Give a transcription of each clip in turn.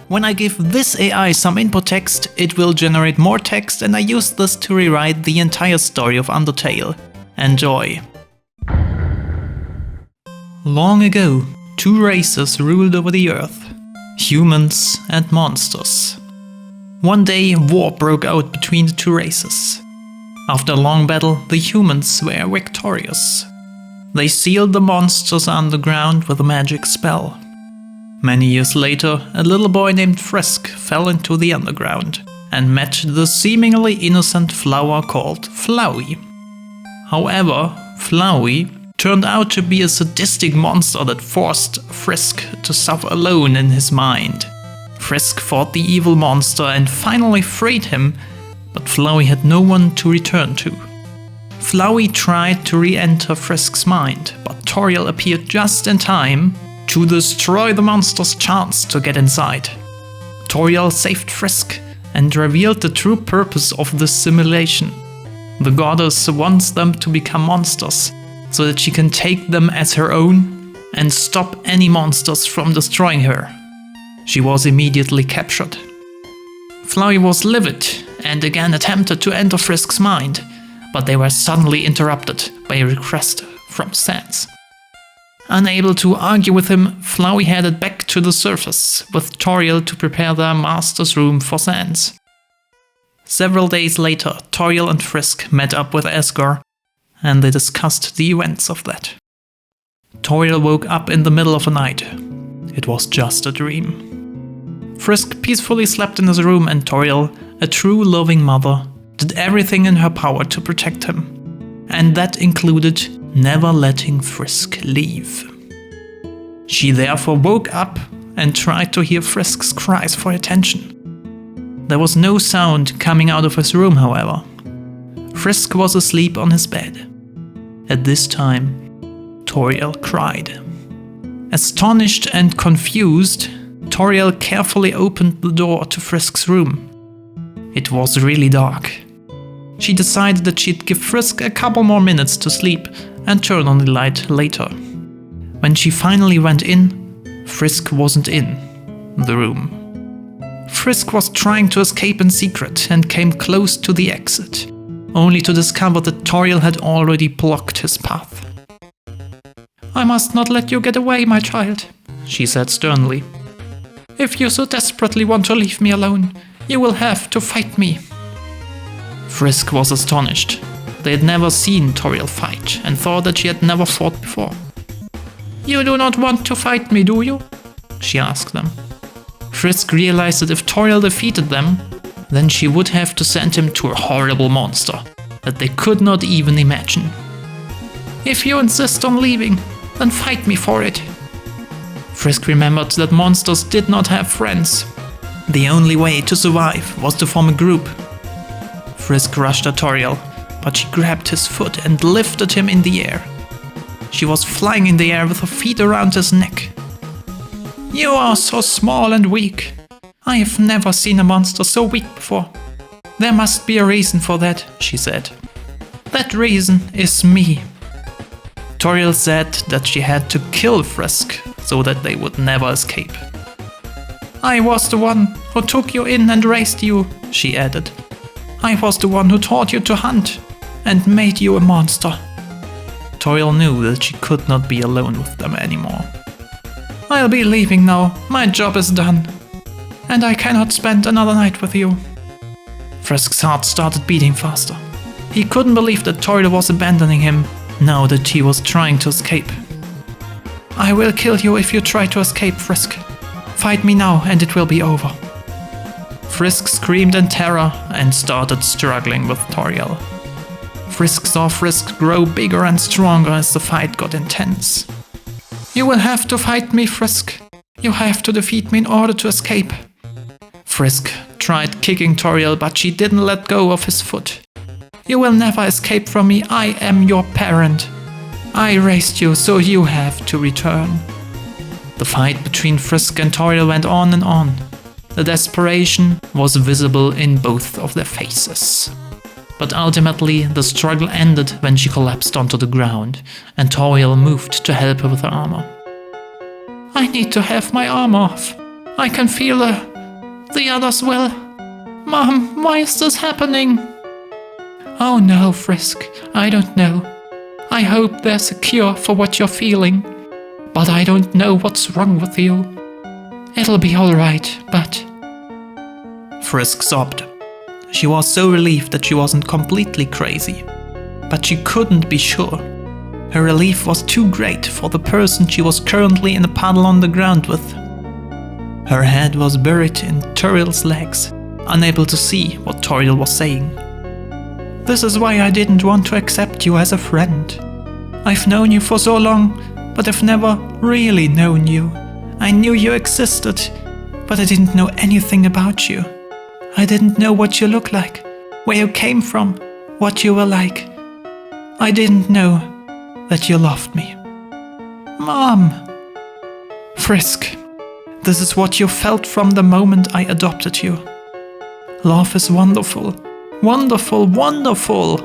When I give this AI some input text, it will generate more text, and I use this to rewrite the entire story of Undertale. Enjoy! Long ago, two races ruled over the earth: humans and monsters. One day, war broke out between the two races. After a long battle, the humans were victorious. They sealed the monsters underground with a magic spell. Many years later, a little boy named Frisk fell into the underground and met the seemingly innocent flower called Flowey. However, Flowey turned out to be a sadistic monster that forced Frisk to suffer alone in his mind. Frisk fought the evil monster and finally freed him, but Flowey had no one to return to. Flowey tried to re-enter Frisk's mind, but Toriel appeared just in time to destroy the monster's chance to get inside. Toriel saved Frisk and revealed the true purpose of this simulation. The goddess wants them to become monsters, so that she can take them as her own and stop any monsters from destroying her. She was immediately captured. Flowey was livid and again attempted to enter Frisk's mind, but they were suddenly interrupted by a request from Sans. Unable to argue with him, Flowey headed back to the surface with Toriel to prepare their master's room for Sans. Several days later, Toriel and Frisk met up with Asgore, and they discussed the events of that. Toriel woke up in the middle of the night. It was just a dream. Frisk peacefully slept in his room, and Toriel, a true loving mother, did everything in her power to protect him, and that included never letting Frisk leave. She therefore woke up and tried to hear Frisk's cries for attention. There was no sound coming out of his room, however. Frisk was asleep on his bed. At this time, Toriel cried. Astonished and confused, Toriel carefully opened the door to Frisk's room. It was really dark. She decided that she'd give Frisk a couple more minutes to sleep and turn on the light later. When she finally went in, Frisk wasn't in the room. Frisk was trying to escape in secret and came close to the exit, only to discover that Toriel had already blocked his path. "I must not let you get away, my child," she said sternly. "If you so desperately want to leave me alone, you will have to fight me." Frisk was astonished. They had never seen Toriel fight and thought that she had never fought before. "You do not want to fight me, do you?" she asked them. Frisk realized that if Toriel defeated them, then she would have to send him to a horrible monster that they could not even imagine. "If you insist on leaving, then fight me for it." Frisk remembered that monsters did not have friends. The only way to survive was to form a group. Frisk rushed at Toriel, but she grabbed his foot and lifted him in the air. She was flying in the air with her feet around his neck. "You are so small and weak. I have never seen a monster so weak before. There must be a reason for that," she said. "That reason is me." Toriel said that she had to kill Frisk so that they would never escape. "I was the one who took you in and raised you," she added. "I was the one who taught you to hunt and made you a monster." Toriel knew that she could not be alone with them anymore. "I'll be leaving now. My job is done. And I cannot spend another night with you." Frisk's heart started beating faster. He couldn't believe that Toriel was abandoning him now that he was trying to escape. "I will kill you if you try to escape, Frisk. Fight me now and it will be over." Frisk screamed in terror and started struggling with Toriel. Frisk saw Frisk grow bigger and stronger as the fight got intense. "You will have to fight me, Frisk. You have to defeat me in order to escape." Frisk tried kicking Toriel, but she didn't let go of his foot. "You will never escape from me. I am your parent. I raised you, so you have to return." The fight between Frisk and Toriel went on and on. The desperation was visible in both of their faces. But ultimately, the struggle ended when she collapsed onto the ground, and Toriel moved to help her with her armor. "I need to have my armor off. I can feel a The others will. Mom, why is this happening? Oh no, Frisk, I don't know. I hope there's a cure for what you're feeling. But I don't know what's wrong with you. It'll be alright, but... Frisk sobbed. She was so relieved that she wasn't completely crazy. But she couldn't be sure. Her relief was too great for the person she was currently in a puddle on the ground with. Her head was buried in Toriel's legs, unable to see what Toriel was saying. This is why I didn't want to accept you as a friend. I've known you for so long, but I've never really known you. I knew you existed, but I didn't know anything about you. I didn't know what you looked like, where you came from, what you were like. I didn't know that you loved me. Mom! Frisk, this is what you felt from the moment I adopted you. Love is wonderful, wonderful, wonderful!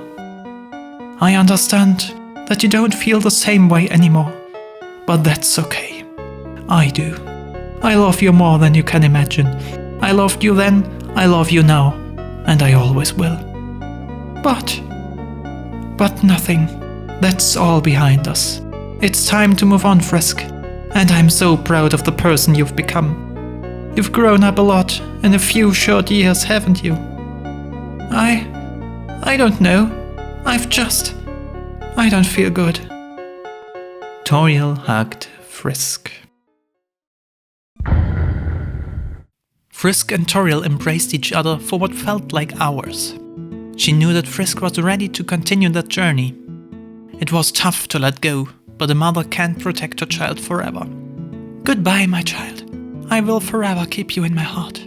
I understand that you don't feel the same way anymore, but that's okay. I do. I love you more than you can imagine. I loved you then, I love you now, and I always will. But nothing. That's all behind us. It's time to move on, Frisk. And I'm so proud of the person you've become. You've grown up a lot in a few short years, haven't you? I don't know. I don't feel good. Toriel hugged Frisk. Frisk and Toriel embraced each other for what felt like hours. She knew that Frisk was ready to continue that journey. It was tough to let go, but a mother can't protect her child forever. Goodbye, my child. I will forever keep you in my heart.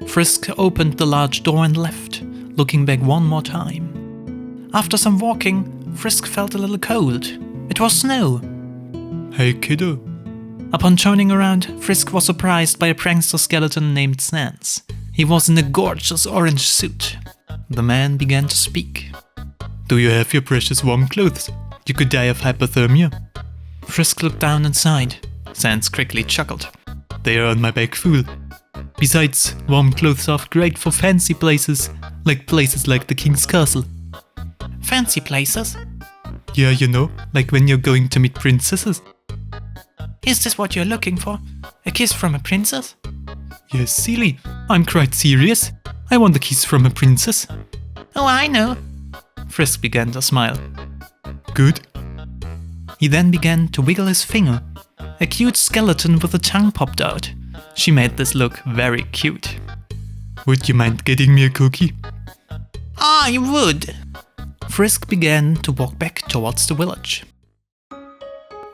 Frisk opened the large door and left, looking back one more time. After some walking, Frisk felt a little cold. It was snow. Hey, kiddo. Upon turning around, Frisk was surprised by a prankster skeleton named Sans. He was in a gorgeous orange suit. The man began to speak. Do you have your precious warm clothes? You could die of hypothermia. Frisk looked down and sighed. Sans quickly chuckled. They are on my back full. Besides, warm clothes are great for fancy places like the King's Castle. Fancy places? Yeah, you know, like when you're going to meet princesses. Is this what you're looking for? A kiss from a princess? Yes, silly. I'm quite serious. I want a kiss from a princess. Oh, I know. Frisk began to smile. Good. He then began to wiggle his finger. A cute skeleton with a tongue popped out. She made this look very cute. Would you mind getting me a cookie? I would. Frisk began to walk back towards the village.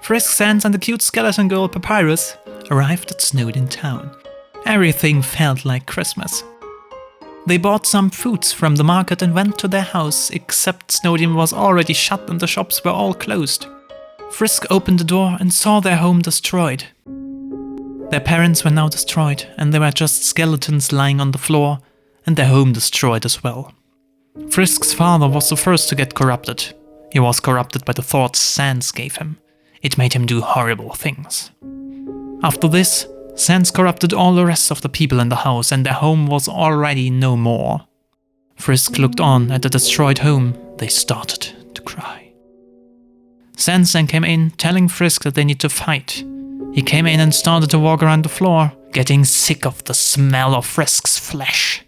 Frisk, Sans and the cute skeleton girl Papyrus arrived at Snowdin town. Everything felt like Christmas. They bought some foods from the market and went to their house, except Snowdin was already shut and the shops were all closed. Frisk opened the door and saw their home destroyed. Their parents were now destroyed, and they were just skeletons lying on the floor, and their home destroyed as well. Frisk's father was the first to get corrupted. He was corrupted by the thoughts Sans gave him. It made him do horrible things. After this, Sans corrupted all the rest of the people in the house, and their home was already no more. Frisk looked on at the destroyed home. They started to cry. Sans then came in, telling Frisk that they need to fight. He came in and started to walk around the floor, getting sick of the smell of Frisk's flesh.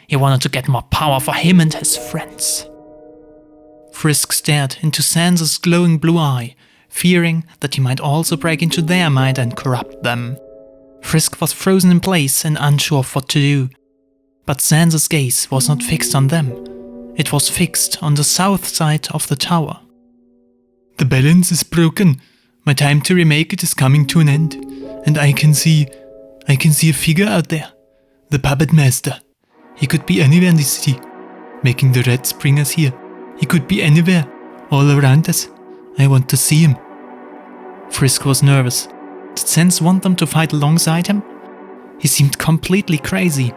He wanted to get more power for him and his friends. Frisk stared into Sans's glowing blue eye, fearing that he might also break into their mind and corrupt them. Frisk was frozen in place and unsure of what to do. But Sans's gaze was not fixed on them. It was fixed on the south side of the tower. The balance is broken. My time to remake it is coming to an end. And I can see a figure out there. The puppet master. He could be anywhere in the city, making the rats bring us here. He could be anywhere, all around us. I want to see him. Frisk was nervous. Did Sans want them to fight alongside him? He seemed completely crazy.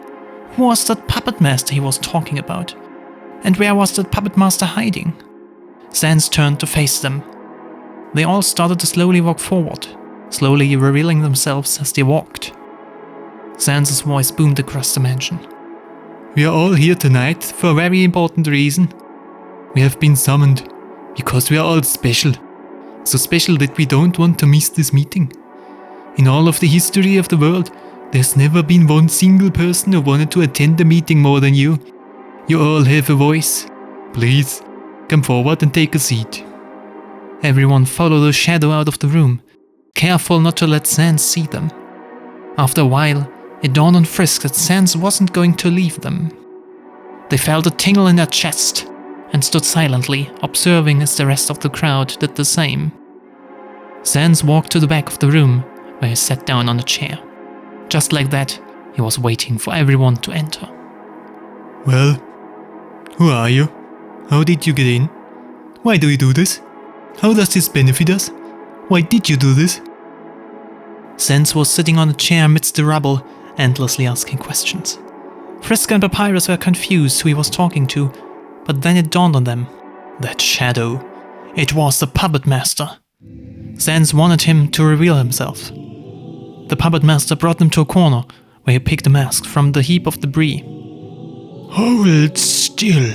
Who was that puppet master he was talking about? And where was that puppet master hiding? Sans turned to face them. They all started to slowly walk forward, slowly revealing themselves as they walked. Sans' voice boomed across the mansion. "We are all here tonight for a very important reason. We have been summoned because we are all special. So special that we don't want to miss this meeting. In all of the history of the world, there's never been one single person who wanted to attend the meeting more than you. You all have a voice. Please, come forward and take a seat." Everyone followed the shadow out of the room, careful not to let Sans see them. After a while, it dawned on Frisk that Sans wasn't going to leave them. They felt a tingle in their chest and stood silently, observing as the rest of the crowd did the same. Sans walked to the back of the room, where he sat down on a chair. Just like that, he was waiting for everyone to enter. "Well, who are you? How did you get in? Why do you do this? How does this benefit us? Why did you do this?" Sans was sitting on a chair amidst the rubble, endlessly asking questions. Frisk and Papyrus were confused who he was talking to, but then it dawned on them. That shadow. It was the puppet master. Sans wanted him to reveal himself. The puppet master brought them to a corner, where he picked a mask from the heap of debris. "Hold still."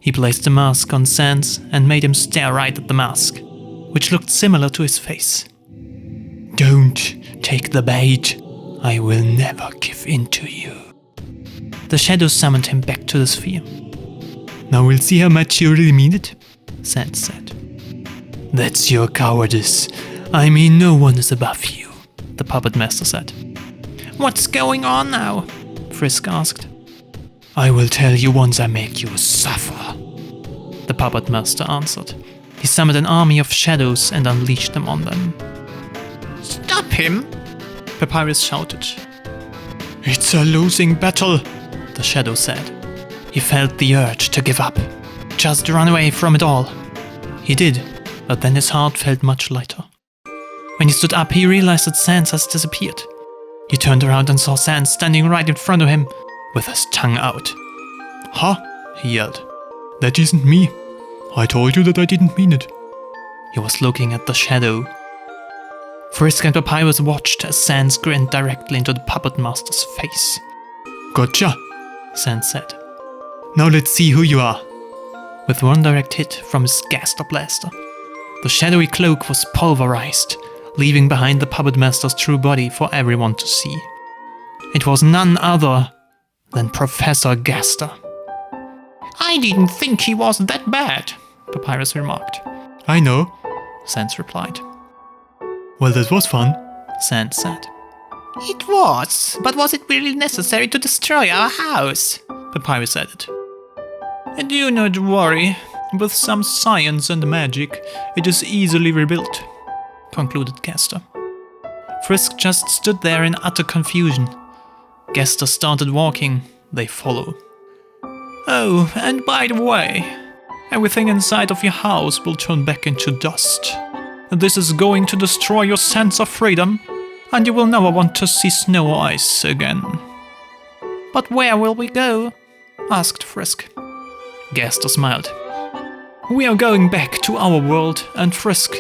He placed the mask on Sans and made him stare right at the mask, which looked similar to his face. "Don't take the bait. I will never give in to you." The shadow summoned him back to the sphere. "Now we'll see how much you really mean it," Sans said. "That's your cowardice. I mean, no one is above you," the puppet master said. "What's going on now?" Frisk asked. "I will tell you once I make you suffer," the puppet master answered. He summoned an army of shadows and unleashed them on them. "Stop him!" Papyrus shouted. "It's a losing battle," the shadow said. He felt the urge to give up, just run away from it all. He did, but then his heart felt much lighter. When he stood up, he realized that Sans has disappeared. He turned around and saw Sans standing right in front of him, with his tongue out. "Huh?" he yelled. "That isn't me. I told you that I didn't mean it." He was looking at the shadow. Frisk and Papyrus watched as Sans grinned directly into the puppet master's face. "Gotcha," Sans said. "Now let's see who you are." With one direct hit from his Gaster Blaster, the shadowy cloak was pulverized, leaving behind the puppet master's true body for everyone to see. It was none other than Professor Gaster. "I didn't think he was that bad," Papyrus remarked. "I know," Sans replied. "Well, that was fun," Sans said. "It was, but was it really necessary to destroy our house?" Papyrus added. "Do not worry, with some science and magic, it is easily rebuilt," concluded Gaster. Frisk just stood there in utter confusion. Gaster started walking, they follow. "Oh, and by the way, everything inside of your house will turn back into dust. This is going to destroy your sense of freedom, and you will never want to see snow or ice again." "But where will we go?" asked Frisk. Gaster smiled. "We are going back to our world, and Frisk,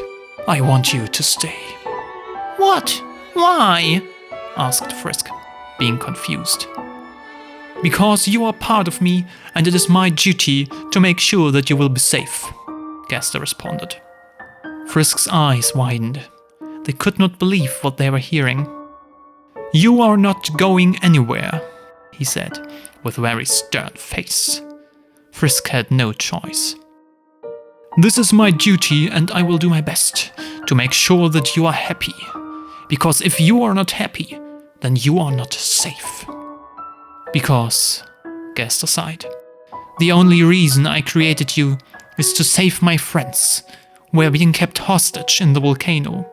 I want you to stay." "What? Why?" asked Frisk, being confused. "Because you are part of me, and it is my duty to make sure that you will be safe," Gaster responded. Frisk's eyes widened. They could not believe what they were hearing. "You are not going anywhere," he said, with a very stern face. Frisk had no choice. "This is my duty, and I will do my best to make sure that you are happy. Because if you are not happy, then you are not safe." "Because," Gaster sighed, "the only reason I created you is to save my friends. We're being kept hostage in the volcano.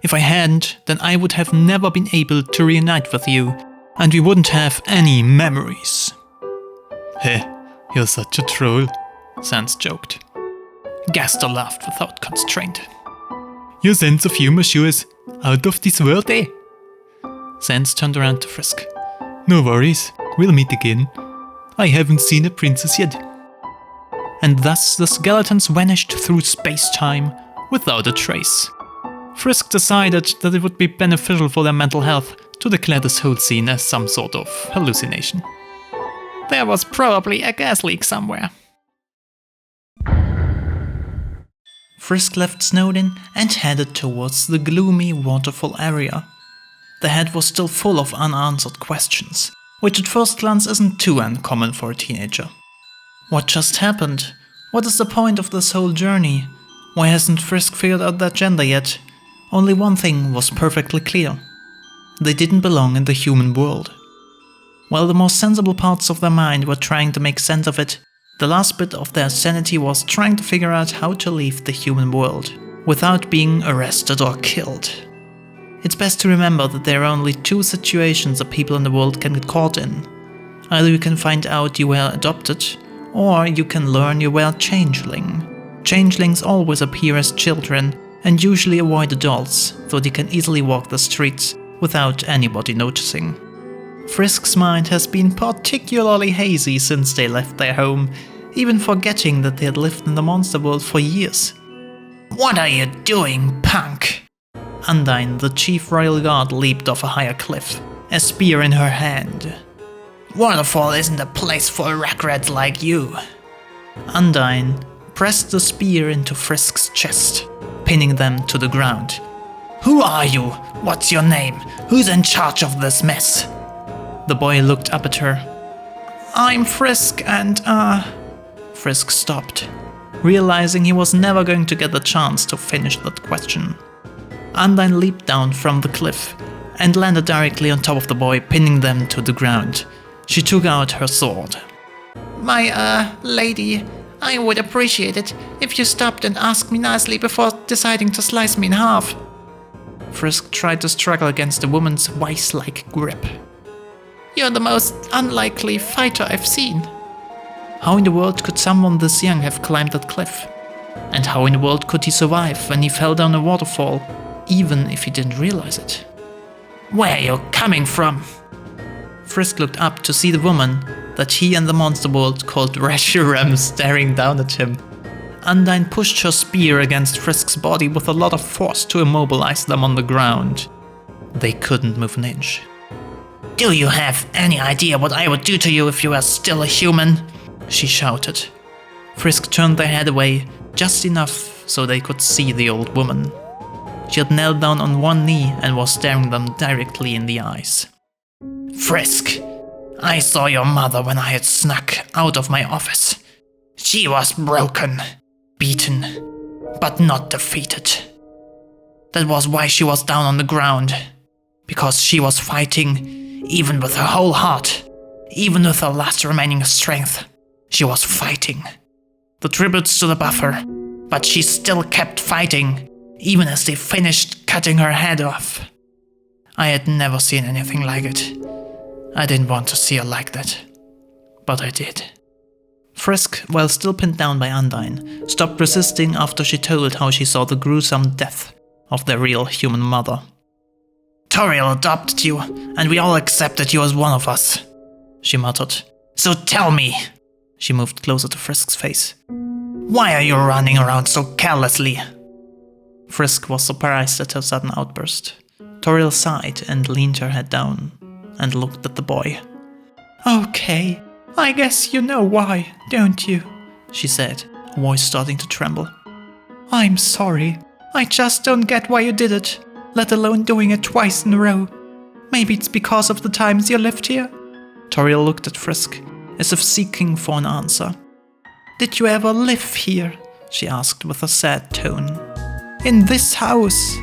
If I hadn't, then I would have never been able to reunite with you, and we wouldn't have any memories." "Heh, you're such a troll," Sans joked. Gaster laughed without constraint. "Your sense of humor sure is out of this world, eh?" Sans turned around to Frisk. "No worries, we'll meet again. I haven't seen a princess yet." And thus the skeletons vanished through space-time without a trace. Frisk decided that it would be beneficial for their mental health to declare this whole scene as some sort of hallucination. There was probably a gas leak somewhere. Frisk left Snowdin and headed towards the gloomy waterfall area. The head was still full of unanswered questions, which at first glance isn't too uncommon for a teenager. What just happened? What is the point of this whole journey? Why hasn't Frisk figured out that gender yet? Only one thing was perfectly clear. They didn't belong in the human world. While the more sensible parts of their mind were trying to make sense of it, the last bit of their sanity was trying to figure out how to leave the human world without being arrested or killed. It's best to remember that there are only two situations that people in the world can get caught in. Either you can find out you were adopted, or you can learn you were a changeling. Changelings always appear as children and usually avoid adults, though they can easily walk the streets without anybody noticing. Frisk's mind has been particularly hazy since they left their home, even forgetting that they had lived in the monster world for years. "What are you doing, punk?" Undyne, the chief royal guard, leaped off a higher cliff, a spear in her hand. "Waterfall isn't a place for rugrats like you." Undyne pressed the spear into Frisk's chest, pinning them to the ground. "Who are you? What's your name? Who's in charge of this mess?" The boy looked up at her. "I'm Frisk and Frisk stopped, realizing he was never going to get the chance to finish that question. Undyne leaped down from the cliff and landed directly on top of the boy, pinning them to the ground. She took out her sword. "My, lady, I would appreciate it if you stopped and asked me nicely before deciding to slice me in half." Frisk tried to struggle against the woman's vice-like grip. "You're the most unlikely fighter I've seen." How in the world could someone this young have climbed that cliff? And how in the world could he survive when he fell down a waterfall, even if he didn't realize it? "Where are you coming from?" Frisk looked up to see the woman that he and the monster world called Reshiram staring down at him. Undyne pushed her spear against Frisk's body with a lot of force to immobilize them on the ground. They couldn't move an inch. "Do you have any idea what I would do to you if you were still a human?" she shouted. Frisk turned their head away, just enough so they could see the old woman. She had knelt down on one knee and was staring them directly in the eyes. "Frisk, I saw your mother when I had snuck out of my office. She was broken, beaten, but not defeated. That was why she was down on the ground, because she was fighting. Even with her whole heart, even with her last remaining strength, she was fighting. The tributes stood above her, but she still kept fighting, even as they finished cutting her head off. I had never seen anything like it. I didn't want to see her like that, but I did." Frisk, while still pinned down by Undyne, stopped resisting after she told how she saw the gruesome death of their real human mother. "Toriel adopted you, and we all accepted you as one of us," she muttered. "So tell me," she moved closer to Frisk's face, "why are you running around so carelessly?" Frisk was surprised at her sudden outburst. Toriel sighed and leaned her head down and looked at the boy. "Okay, I guess you know why, don't you?" she said, her voice starting to tremble. "I'm sorry. I just don't get why you did it, let alone doing it twice in a row. Maybe it's because of the times you lived here?" Toriel looked at Frisk, as if seeking for an answer. "Did you ever live here?" she asked with a sad tone. "In this house?"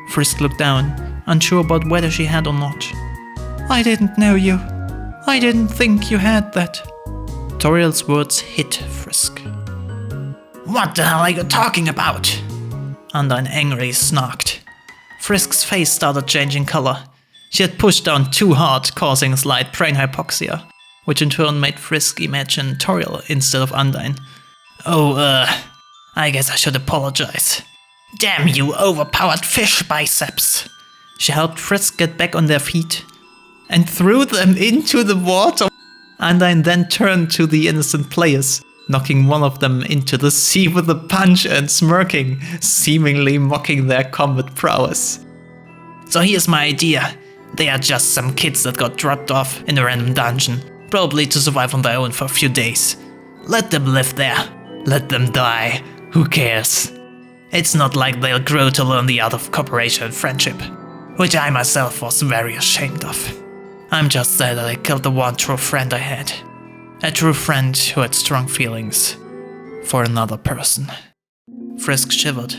Frisk looked down, unsure about whether she had or not. "I didn't know you. I didn't think you had that." Toriel's words hit Frisk. "What the hell are you talking about?" Undyne angrily snarked. Frisk's face started changing color. She had pushed down too hard, causing a slight brain hypoxia, which in turn made Frisk imagine Toriel instead of Undyne. I guess I should apologize. Damn you overpowered fish biceps." She helped Frisk get back on their feet and threw them into the water. Undyne then turned to the innocent players, knocking one of them into the sea with a punch and smirking, seemingly mocking their combat prowess. "So here's my idea. They are just some kids that got dropped off in a random dungeon, probably to survive on their own for a few days. Let them live there. Let them die. Who cares? It's not like they'll grow to learn the art of cooperation and friendship, which I myself was very ashamed of. I'm just sad that I killed the one true friend I had. A true friend who had strong feelings for another person. Frisk shivered.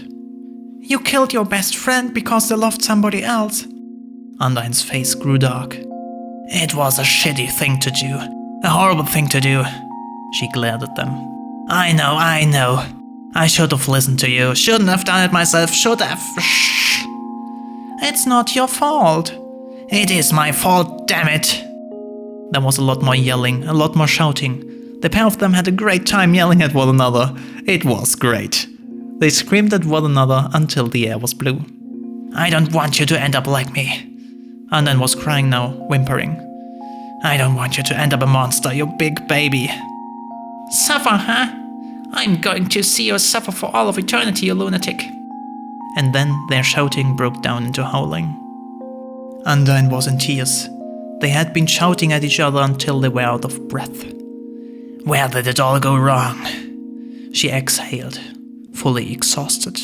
You killed your best friend because they loved somebody else. Undyne's face grew dark. It was a shitty thing to do. A horrible thing to do. She glared at them. I know. I should have listened to you. Shouldn't have done it myself. Should have. Shh. It's not your fault. It is my fault, damn it. There was a lot more yelling, a lot more shouting. The pair of them had a great time yelling at one another. It was great. They screamed at one another until the air was blue. I don't want you to end up like me. Undyne was crying now, whimpering. I don't want you to end up a monster, you big baby. Suffer, huh? I'm going to see you suffer for all of eternity, you lunatic. And then their shouting broke down into howling. Undyne was in tears. They had been shouting at each other until they were out of breath. Where did it all go wrong? She exhaled, fully exhausted.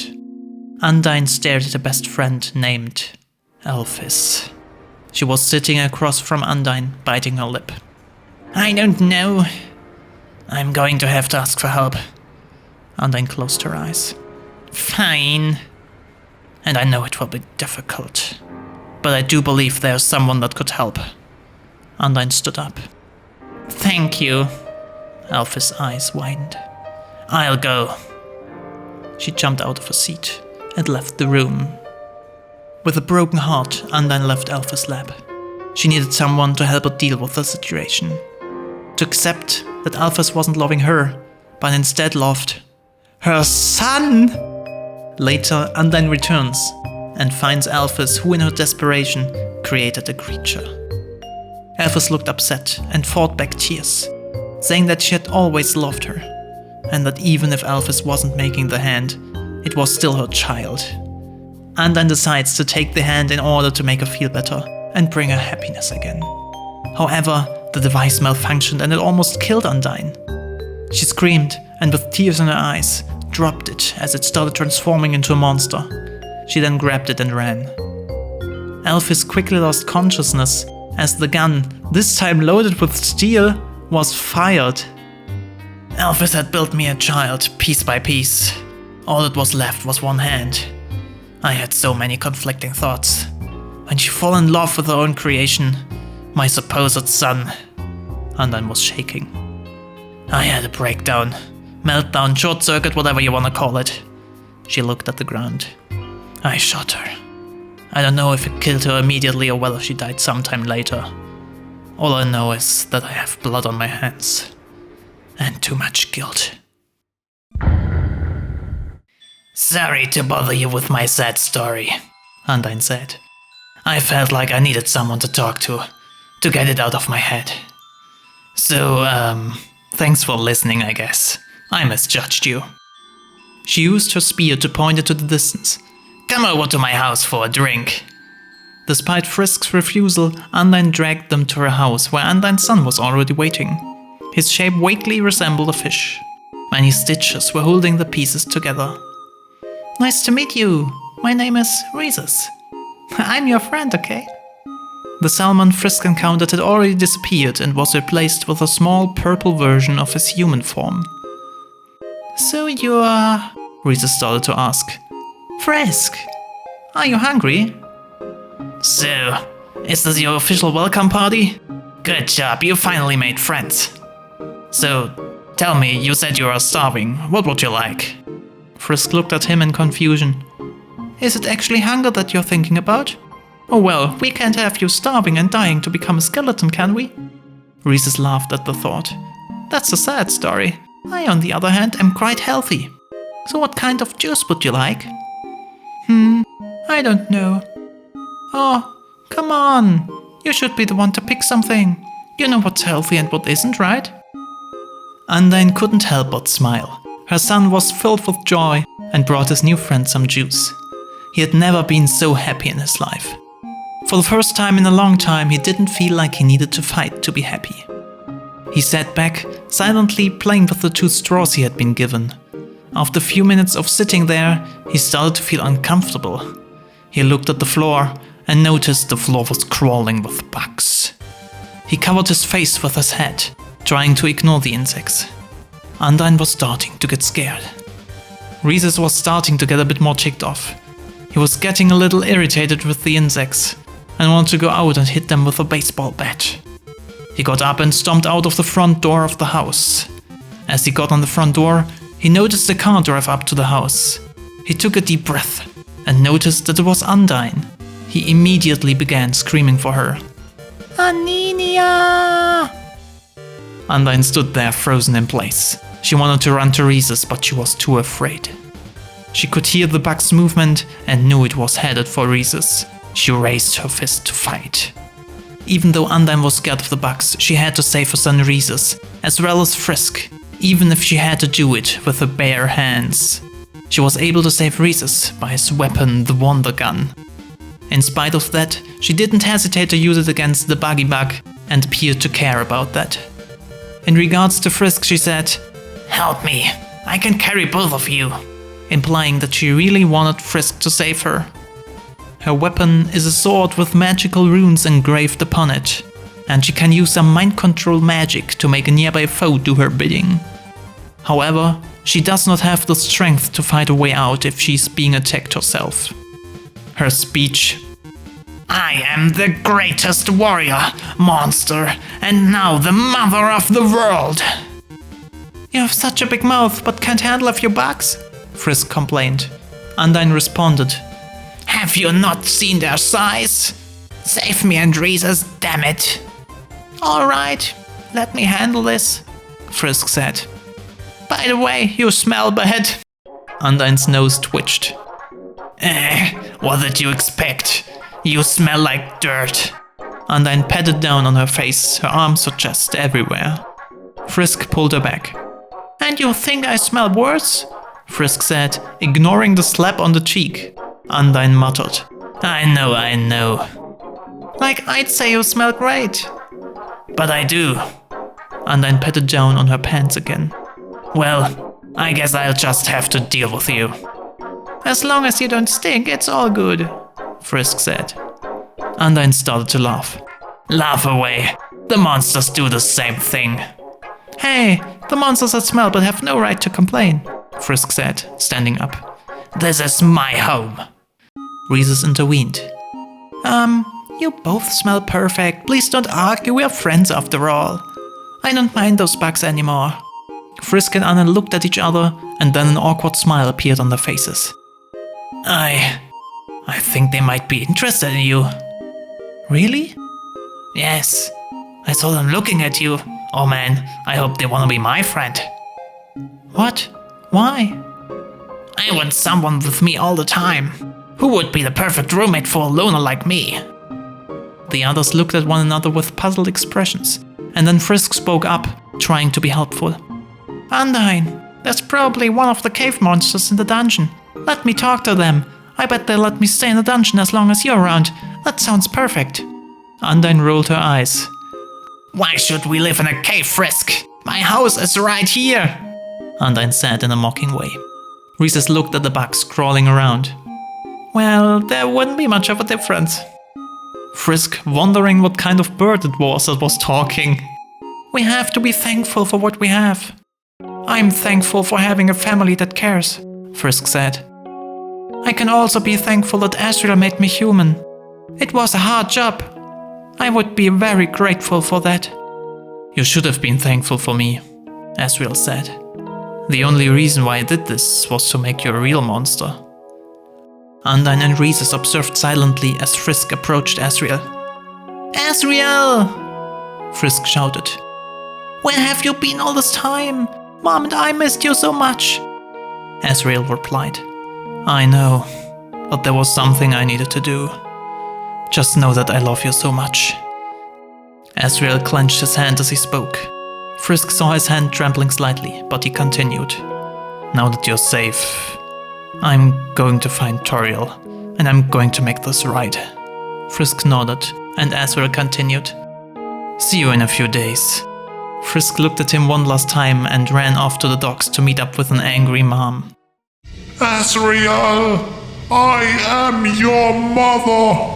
Undyne stared at a best friend named Alphys. She was sitting across from Undyne, biting her lip. I don't know. I'm going to have to ask for help. Undyne closed her eyes. Fine. And I know it will be difficult, but I do believe there's someone that could help. Undyne stood up. Thank you. Alphys' eyes widened. I'll go. She jumped out of her seat and left the room. With a broken heart, Undyne left Alphys' lab. She needed someone to help her deal with the situation. To accept that Alphys wasn't loving her, but instead loved her son! Later, Undyne returns and finds Alphys, who in her desperation created a creature. Alphys looked upset and fought back tears, saying that she had always loved her, and that even if Alphys wasn't making the hand, it was still her child. Undyne decides to take the hand in order to make her feel better and bring her happiness again. However, the device malfunctioned and it almost killed Undyne. She screamed and with tears in her eyes, dropped it as it started transforming into a monster. She then grabbed it and ran. Alphys quickly lost consciousness as the gun, this time loaded with steel, was fired. Alphys had built me a child, piece by piece. All that was left was one hand. I had so many conflicting thoughts. When she fell in love with her own creation, my supposed son. Undyne was shaking. I had a breakdown. Meltdown, short circuit, whatever you want to call it. She looked at the ground. I shot her. I don't know if it killed her immediately or whether she died sometime later. All I know is that I have blood on my hands. And too much guilt. Sorry to bother you with my sad story, Undyne said. I felt like I needed someone to talk to get it out of my head. So, thanks for listening, I guess. I misjudged you. She used her spear to point it to the distance. Come over to my house for a drink. Despite Frisk's refusal, Undyne dragged them to her house where Undyne's son was already waiting. His shape vaguely resembled a fish. Many stitches were holding the pieces together. Nice to meet you. My name is Rhesus. I'm your friend, okay? The salmon Frisk encountered had already disappeared and was replaced with a small purple version of his human form. So you're... Rhesus started to ask. Frisk, are you hungry? So, is this your official welcome party? Good job, you finally made friends. So, tell me, you said you are starving. What would you like? Frisk looked at him in confusion. Is it actually hunger that you're thinking about? Oh well, we can't have you starving and dying to become a skeleton, can we? Rhesus laughed at the thought. That's a sad story. I, on the other hand, am quite healthy. So what kind of juice would you like? I don't know. Oh, come on. You should be the one to pick something. You know what's healthy and what isn't, right? Undyne couldn't help but smile. Her son was filled with joy and brought his new friend some juice. He had never been so happy in his life. For the first time in a long time, he didn't feel like he needed to fight to be happy. He sat back, silently playing with the 2 straws he had been given. After a few minutes of sitting there, he started to feel uncomfortable. He looked at the floor and noticed the floor was crawling with bugs. He covered his face with his hat, trying to ignore the insects. Undyne was starting to get scared. Rhesus was starting to get a bit more ticked off. He was getting a little irritated with the insects and wanted to go out and hit them with a baseball bat. He got up and stomped out of the front door of the house. As he got on the front door, he noticed a car drive up to the house. He took a deep breath and noticed that it was Undyne. He immediately began screaming for her. Aninia! Undyne stood there frozen in place. She wanted to run to Rhesus, but she was too afraid. She could hear the bug's movement and knew it was headed for Rhesus. She raised her fist to fight. Even though Undyne was scared of the bugs, she had to save her son Rhesus, as well as Frisk, even if she had to do it with her bare hands. She was able to save Rhesus by his weapon, the Wonder Gun. In spite of that, she didn't hesitate to use it against the buggy bug and appeared to care about that. In regards to Frisk, she said, "Help me, I can carry both of you," implying that she really wanted Frisk to save her. Her weapon is a sword with magical runes engraved upon it, and she can use some mind control magic to make a nearby foe do her bidding. However, she does not have the strength to fight a way out if she's being attacked herself. Her speech: "I am the greatest warrior, monster, and now the mother of the world." "You have such a big mouth, but can't handle a few bugs," Frisk complained. Undyne responded, "Have you not seen their size? Save me and Rhesus, damn it." "Alright, let me handle this," Frisk said. "By the way, you smell bad." Undyne's nose twitched. What did you expect? You smell like dirt." Undyne patted down on her face, her arms, her chest, everywhere. Frisk pulled her back. "And you think I smell worse?" Frisk said, ignoring the slap on the cheek. Undyne muttered, I know. "Like I'd say you smell great." "But I do." Undyne patted down on her pants again. "Well, I guess I'll just have to deal with you." "As long as you don't stink, it's all good," Frisk said. Undyne started to laugh. "Laugh away. The monsters do the same thing." "Hey, the monsters that smell but have no right to complain," Frisk said, standing up. "This is my home." Rhesus intervened. You both smell perfect. Please don't argue, we are friends after all. I don't mind those bugs anymore." Frisk and Anna looked at each other, and then an awkward smile appeared on their faces. I think they might be interested in you." "Really?" "Yes. I saw them looking at you. Oh man, I hope they want to be my friend." "What? Why?" "I want someone with me all the time. Who would be the perfect roommate for a loner like me?" The others looked at one another with puzzled expressions, and then Frisk spoke up, trying to be helpful. "Undyne, there's probably one of the cave monsters in the dungeon. Let me talk to them. I bet they'll let me stay in the dungeon as long as you're around. That sounds perfect." Undyne rolled her eyes. "Why should we live in a cave, Frisk? My house is right here," Undyne said in a mocking way. Rhesus looked at the bugs crawling around. "Well, there wouldn't be much of a difference." Frisk, wondering what kind of bird it was that was talking. "We have to be thankful for what we have." "I'm thankful for having a family that cares," Frisk said. "I can also be thankful that Asriel made me human. It was a hard job. I would be very grateful for that." "You should have been thankful for me," Asriel said. "The only reason why I did this was to make you a real monster." Undyne and Rhesus observed silently as Frisk approached Asriel. "Asriel!" Frisk shouted. "Where have you been all this time? Mom and I missed you so much." Asriel replied, "I know, but there was something I needed to do. Just know that I love you so much." Asriel clenched his hand as he spoke. Frisk saw his hand trembling slightly, but he continued. "Now that you're safe, I'm going to find Toriel, and I'm going to make this right. Frisk nodded, and Asriel continued. See you in a few days. Frisk looked at him one last time and ran off to the docks to meet up with an angry mom. Asriel, I am your mother,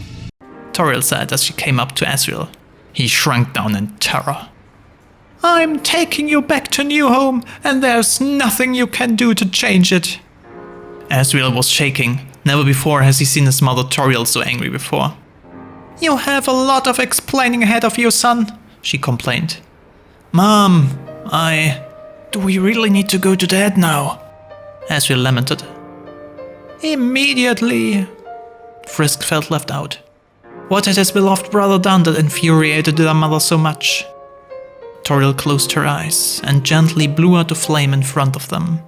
Toriel said as she came up to Asriel. He shrank down in terror. I'm taking you back to New Home, and there's nothing you can do to change it. Asriel was shaking. Never before has he seen his mother Toriel so angry before. You have a lot of explaining ahead of you, son, she complained. Mom, do we really need to go to Dad now? Asriel lamented. Immediately. Frisk felt left out. What had his beloved brother done that infuriated their mother so much? Toriel closed her eyes and gently blew out a flame in front of them.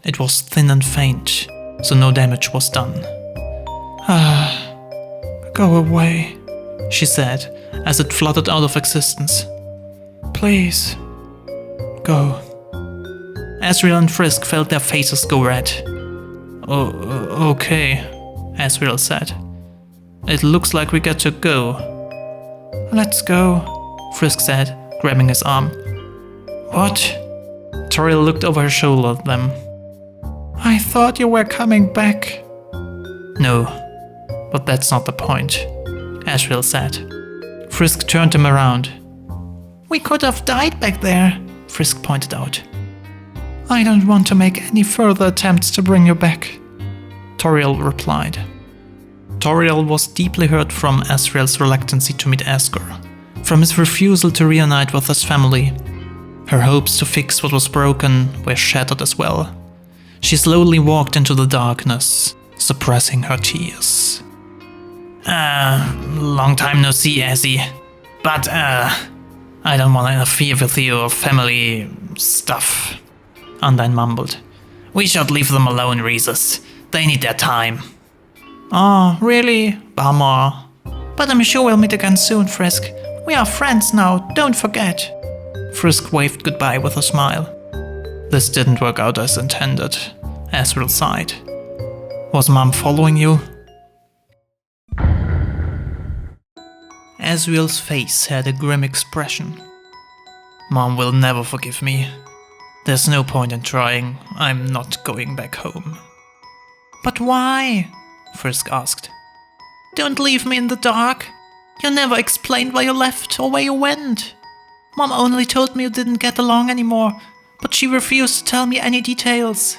It was thin and faint, so no damage was done. Go away, she said as it fluttered out of existence. Please, go. Asriel and Frisk felt their faces go red. Okay, Asriel said. It looks like we get to go. Let's go, Frisk said, grabbing his arm. What? Toriel looked over her shoulder at them. I thought you were coming back. No, but that's not the point, Asriel said. Frisk turned him around. We could have died back there, Frisk pointed out. I don't want to make any further attempts to bring you back, Toriel replied. Toriel was deeply hurt from Asriel's reluctancy to meet Asgore, from his refusal to reunite with his family. Her hopes to fix what was broken were shattered as well. She slowly walked into the darkness, suppressing her tears. Long time no see, Assie. But, I don't want to interfere with your family stuff, Undyne mumbled. We should leave them alone, Rhesus. They need their time. Oh, really? Bummer. But I'm sure we'll meet again soon, Frisk. We are friends now, don't forget. Frisk waved goodbye with a smile. This didn't work out as intended, Asriel sighed. Was Mom following you? Asriel's face had a grim expression. Mom will never forgive me. There's no point in trying. I'm not going back home. But why? Frisk asked. Don't leave me in the dark. You never explained why you left or where you went. Mom only told me you didn't get along anymore, but she refused to tell me any details.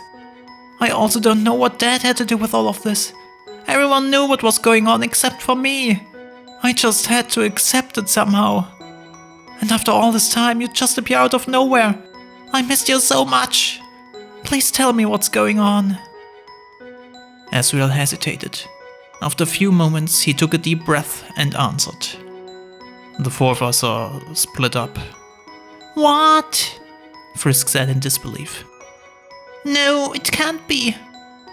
I also don't know what Dad had to do with all of this. Everyone knew what was going on except for me. I just had to accept it somehow. And after all this time, you just appear out of nowhere. I missed you so much. Please tell me what's going on. Asriel hesitated. After a few moments, he took a deep breath and answered. The four of us are split up. What? Frisk said in disbelief. No, it can't be.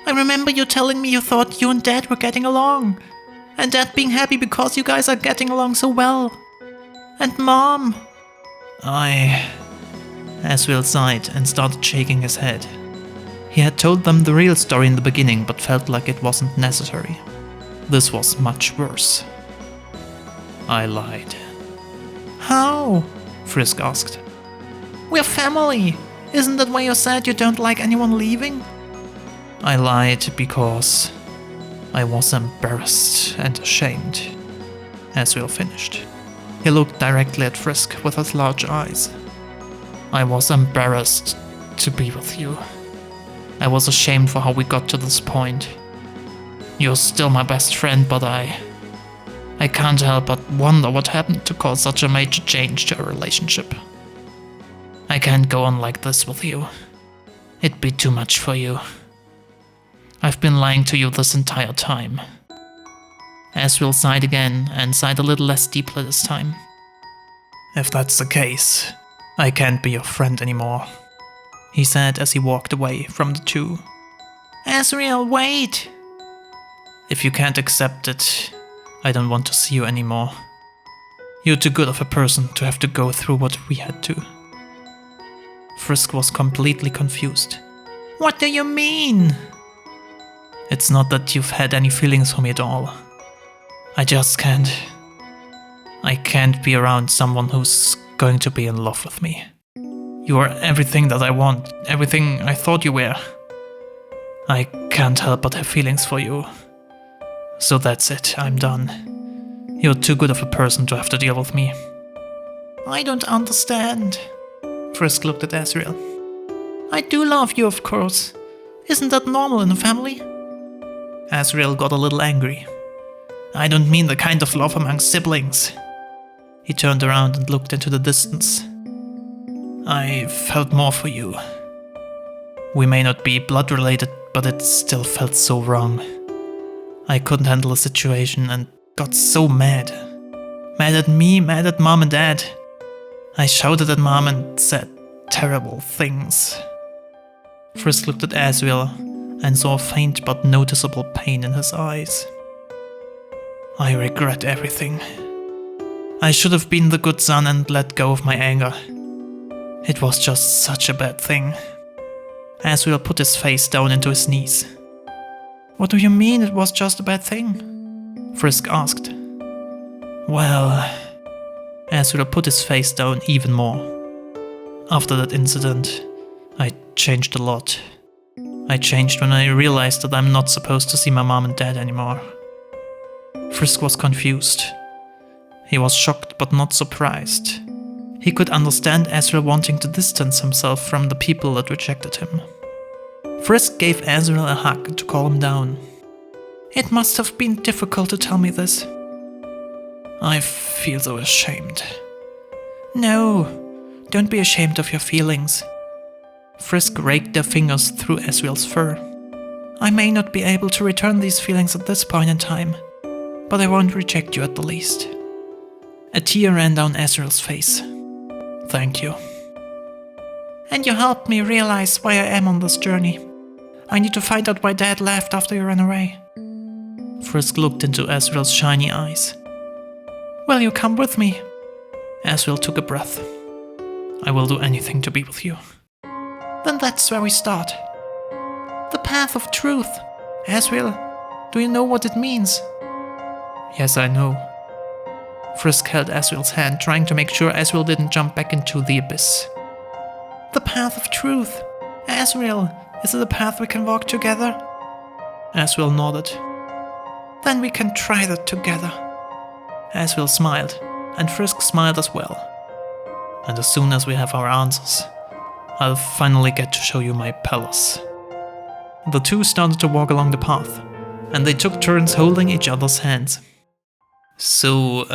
I remember you telling me you thought you and Dad were getting along. And Dad being happy because you guys are getting along so well. And Mom. Asriel sighed and started shaking his head. He had told them the real story in the beginning, but felt like it wasn't necessary. This was much worse. I lied. How? Frisk asked. We're family. Isn't that why you said you don't like anyone leaving? I lied because I was embarrassed and ashamed. Asriel finished. He looked directly at Frisk with his large eyes. I was embarrassed to be with you. I was ashamed for how we got to this point. You're still my best friend, but I can't help but wonder what happened to cause such a major change to our relationship. I can't go on like this with you. It'd be too much for you. I've been lying to you this entire time. Asriel sighed again, and sighed a little less deeply this time. If that's the case, I can't be your friend anymore, he said as he walked away from the two. Asriel, wait! If you can't accept it, I don't want to see you anymore. You're too good of a person to have to go through what we had to. Frisk was completely confused. What do you mean? It's not that you've had any feelings for me at all. I just can't. I can't be around someone who's going to be in love with me. You are everything that I want, everything I thought you were. I can't help but have feelings for you. So that's it, I'm done. You're too good of a person to have to deal with me. I don't understand. Frisk looked at Asriel. I do love you, of course. Isn't that normal in a family? Asriel got a little angry. I don't mean the kind of love among siblings. He turned around and looked into the distance. I felt more for you. We may not be blood related, but it still felt so wrong. I couldn't handle the situation and got so mad. Mad at me, mad at Mom and Dad. I shouted at Mom and said terrible things. Frisk looked at Asriel and saw a faint but noticeable pain in his eyes. I regret everything. I should have been the good son and let go of my anger. It was just such a bad thing. Asriel put his face down into his knees. What do you mean it was just a bad thing? Frisk asked. Well... Asriel put his face down even more. After that incident, I changed a lot. I changed when I realized that I'm not supposed to see my mom and dad anymore. Frisk was confused. He was shocked but not surprised. He could understand Asriel wanting to distance himself from the people that rejected him. Frisk gave Asriel a hug to calm him down. It must have been difficult to tell me this. I feel so ashamed. No, don't be ashamed of your feelings. Frisk raked their fingers through Asriel's fur. I may not be able to return these feelings at this point in time, but I won't reject you at the least. A tear ran down Asriel's face. Thank you. And you helped me realize why I am on this journey. I need to find out why Dad left after you ran away. Frisk looked into Asriel's shiny eyes. Will you come with me? Asriel took a breath. I will do anything to be with you. Then that's where we start. The path of truth. Asriel, do you know what it means? Yes, I know. Frisk held Asriel's hand, trying to make sure Asriel didn't jump back into the abyss. The path of truth. Asriel, is it a path we can walk together? Asriel nodded. Then we can try that together. Asriel smiled, and Frisk smiled as well. And as soon as we have our answers, I'll finally get to show you my palace. The two started to walk along the path, and they took turns holding each other's hands. So,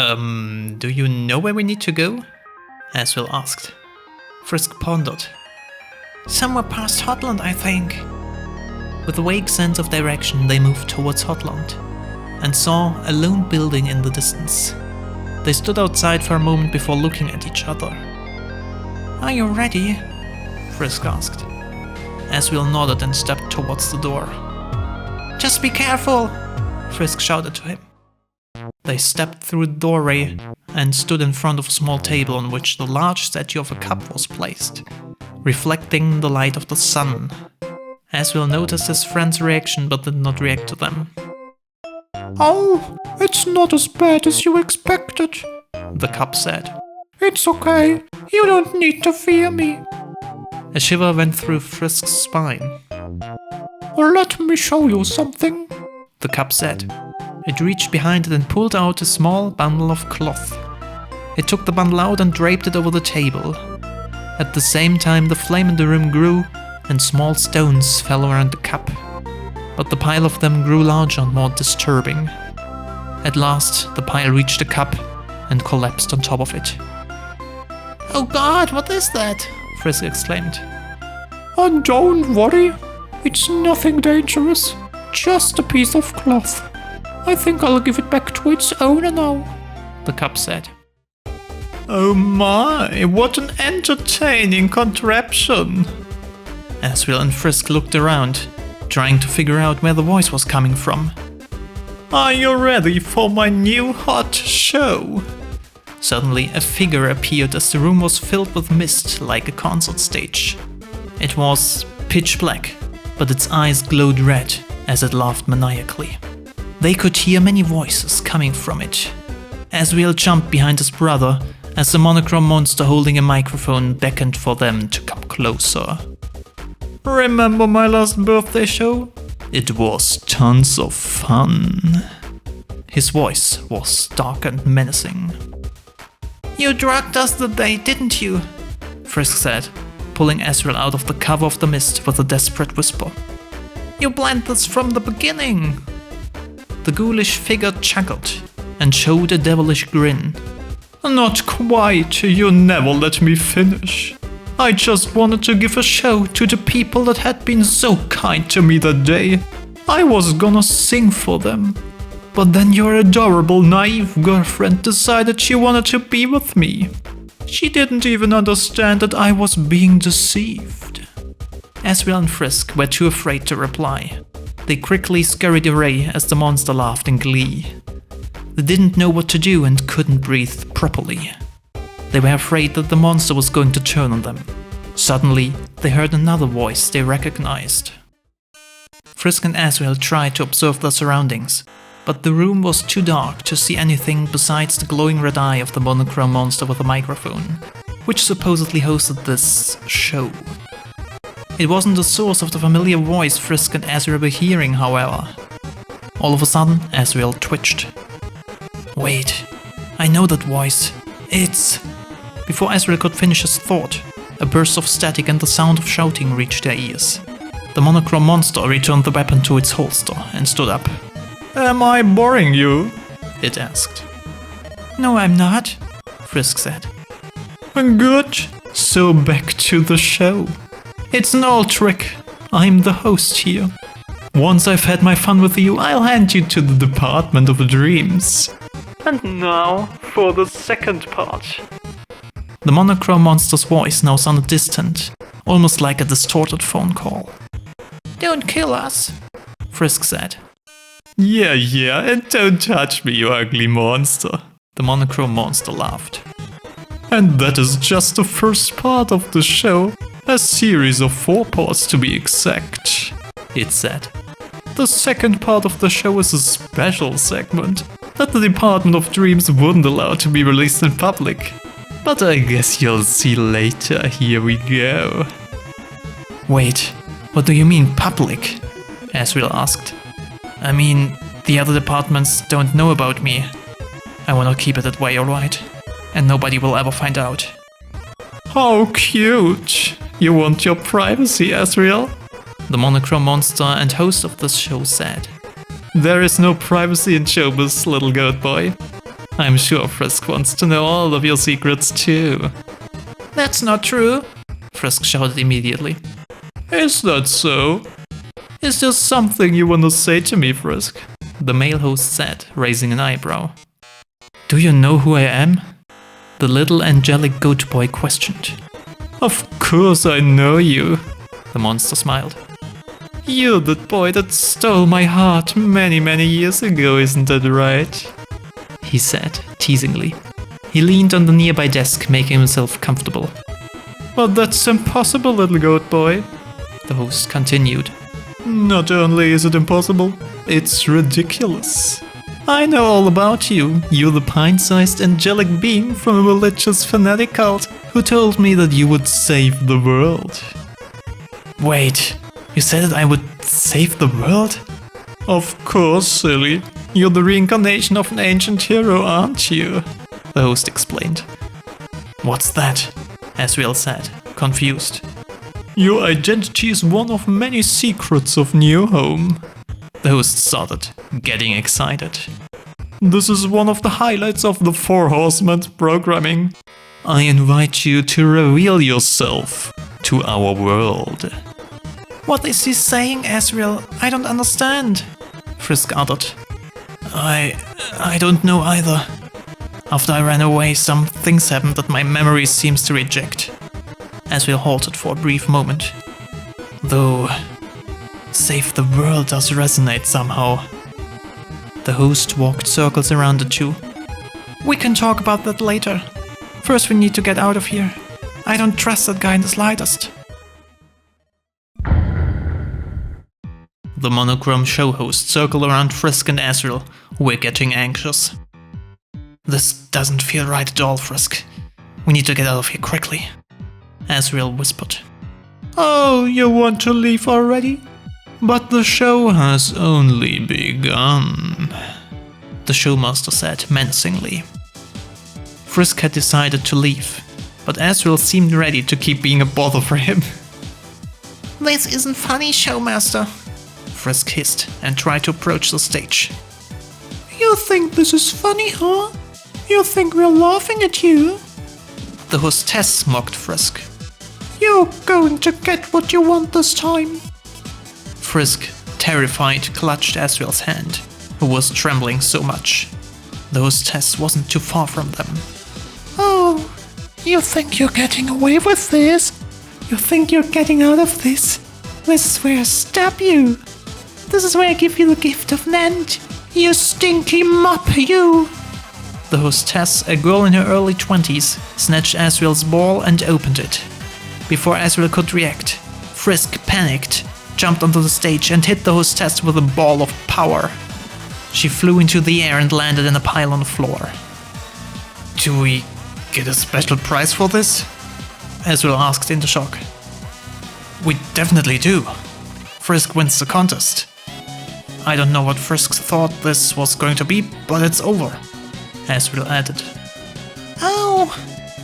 do you know where we need to go? Asriel asked. Frisk pondered. Somewhere past Hotland, I think. With a vague sense of direction, they moved towards Hotland, and saw a lone building in the distance. They stood outside for a moment before looking at each other. Are you ready? Frisk asked. Asriel nodded and stepped towards the door. Just be careful! Frisk shouted to him. They stepped through the doorway and stood in front of a small table on which the large statue of a cup was placed, reflecting the light of the sun. Asriel noticed his friend's reaction but did not react to them. Oh, it's not as bad as you expected, the cup said. It's okay, you don't need to fear me. A shiver went through Frisk's spine. Let me show you something, the cup said. It reached behind it and pulled out a small bundle of cloth. It took the bundle out and draped it over the table. At the same time, the flame in the room grew, and small stones fell around the cup. But the pile of them grew larger and more disturbing. At last, the pile reached the cup and collapsed on top of it. Oh God, what is that? Frisk exclaimed. And don't worry, it's nothing dangerous, just a piece of cloth. I think I'll give it back to its owner now, the cup said. Oh my, what an entertaining contraption! Asriel and Frisk looked around, trying to figure out where the voice was coming from. Are you ready for my new hot show? Suddenly, a figure appeared as the room was filled with mist like a concert stage. It was pitch black, but its eyes glowed red as it laughed maniacally. They could hear many voices coming from it. Asriel jumped behind his brother as the monochrome monster holding a microphone beckoned for them to come closer. Remember my last birthday show? It was tons of fun. His voice was dark and menacing. You drugged us that day, didn't you? Frisk said, pulling Asriel out of the cover of the mist with a desperate whisper. You planned this from the beginning. The ghoulish figure chuckled and showed a devilish grin. Not quite, you never let me finish. I just wanted to give a show to the people that had been so kind to me that day. I was gonna sing for them. But then your adorable, naive girlfriend decided she wanted to be with me. She didn't even understand that I was being deceived. Asriel and Frisk were too afraid to reply. They quickly scurried away as the monster laughed in glee. They didn't know what to do and couldn't breathe properly. They were afraid that the monster was going to turn on them. Suddenly, they heard another voice they recognized. Frisk and Asriel tried to observe their surroundings, but the room was too dark to see anything besides the glowing red eye of the monochrome monster with a microphone, which supposedly hosted this show. It wasn't the source of the familiar voice Frisk and Asriel were hearing, however. All of a sudden, Asriel twitched. Wait, I know that voice. It's... Before Asriel could finish his thought, a burst of static and the sound of shouting reached their ears. The monochrome monster returned the weapon to its holster and stood up. Am I boring you? It asked. No, I'm not, Frisk said. Good, so back to the show. It's an old trick. I'm the host here. Once I've had my fun with you, I'll hand you to the Department of Dreams. And now for the second part. The monochrome monster's voice now sounded distant, almost like a distorted phone call. Don't kill us, Frisk said. Yeah, and don't touch me, you ugly monster. The monochrome monster laughed. And that is just the first part of the show, a series of 4 parts to be exact, it said. The second part of the show is a special segment that the Department of Dreams wouldn't allow to be released in public. But I guess you'll see later, here we go. Wait, what do you mean public? Asriel asked. I mean, the other departments don't know about me. I wanna keep it that way, alright? And nobody will ever find out. How cute! You want your privacy, Asriel? The monochrome monster and host of this show said. There is no privacy in showbiz, little goat boy. I'm sure Frisk wants to know all of your secrets too. That's not true, Frisk shouted immediately. Is that so? Is there something you want to say to me, Frisk? The male host said, raising an eyebrow. Do you know who I am? The little angelic goat boy questioned. Of course I know you, the monster smiled. You're that boy that stole my heart many years ago, isn't that right? He said, teasingly. He leaned on the nearby desk, making himself comfortable. But that's impossible, little goat boy, the host continued. Not only is it impossible, it's ridiculous. I know all about you. You're the pint-sized angelic being from a religious fanatic cult who told me that you would save the world. Wait, you said that I would save the world? Of course, silly. You're the reincarnation of an ancient hero, aren't you? The host explained. What's that? Asriel said, confused. Your identity is one of many secrets of New Home. The host started, getting excited. This is one of the highlights of the 4 Horsemen programming. I invite you to reveal yourself to our world. What is he saying, Asriel? I don't understand, Frisk uttered. I don't know either. After I ran away, some things happened that my memory seems to reject. Asriel halted for a brief moment. Though, save the world does resonate somehow. The host walked circles around the two. We can talk about that later. First we need to get out of here. I don't trust that guy in the slightest. The monochrome show host circled around Frisk and Asriel, who were getting anxious. "This doesn't feel right at all, Frisk. We need to get out of here quickly," Asriel whispered. "Oh, you want to leave already? But the show has only begun," the showmaster said menacingly. Frisk had decided to leave, but Asriel seemed ready to keep being a bother for him. "This isn't funny, showmaster," Frisk hissed and tried to approach the stage. You think this is funny, huh? You think we're laughing at you? The hostess mocked Frisk. You're going to get what you want this time. Frisk, terrified, clutched Asriel's hand, who was trembling so much. The hostess wasn't too far from them. Oh, you think you're getting away with this? You think you're getting out of this? This is where I stab you. This is where I give you the gift of Nant. You stinky mop, you! The hostess, a girl in her early 20s, snatched Asriel's ball and opened it. Before Asriel could react, Frisk panicked, jumped onto the stage and hit the hostess with a ball of power. She flew into the air and landed in a pile on the floor. "Do we get a special prize for this?" Asriel asked in shock. "We definitely do. Frisk wins the contest." "I don't know what Frisk thought this was going to be, but it's over," Asriel added. Oh,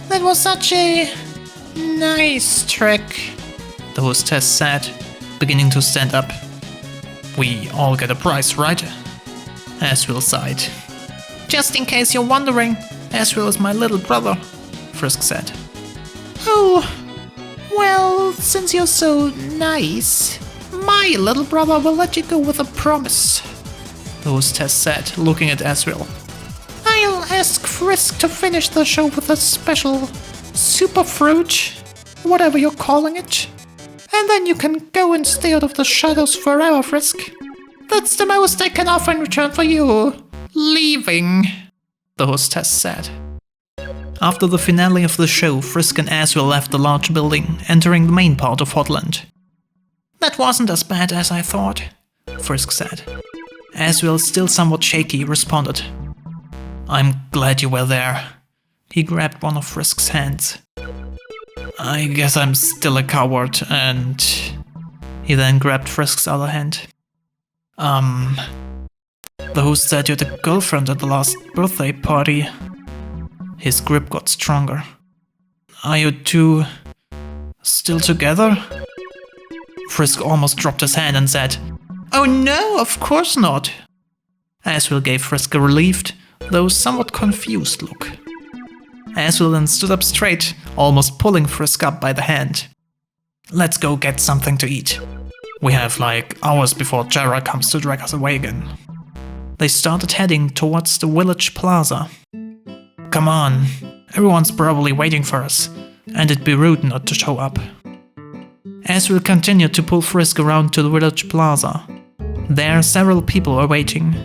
that was such a nice trick, the hostess said, beginning to stand up. "We all get a prize, right?" Asriel sighed. "Just in case you're wondering, Asriel is my little brother," Frisk said. "Oh, well, since you're so nice, my little brother will let you go with a promise," the hostess said, looking at Asriel. "I'll ask Frisk to finish the show with a special super fruit, whatever you're calling it. And then you can go and stay out of the shadows forever, Frisk. That's the most I can offer in return for you leaving," the hostess said. After the finale of the show, Frisk and Asriel left the large building, entering the main part of Hotland. "That wasn't as bad as I thought," Frisk said. Asriel, still somewhat shaky, responded. "I'm glad you were there." He grabbed one of Frisk's hands. "I guess I'm still a coward, and..." He then grabbed Frisk's other hand. The host said you had a girlfriend at the last birthday party." His grip got stronger. "Are you two still together?" Frisk almost dropped his hand and said, "Oh no, of course not." Asriel gave Frisk a relieved, though somewhat confused look. Asriel then stood up straight, almost pulling Frisk up by the hand. "Let's go get something to eat. We have like hours before Jara comes to drag us away again." They started heading towards the village plaza. "Come on, everyone's probably waiting for us, and it'd be rude not to show up." Asriel continued to pull Frisk around to the village plaza. There, several people were waiting.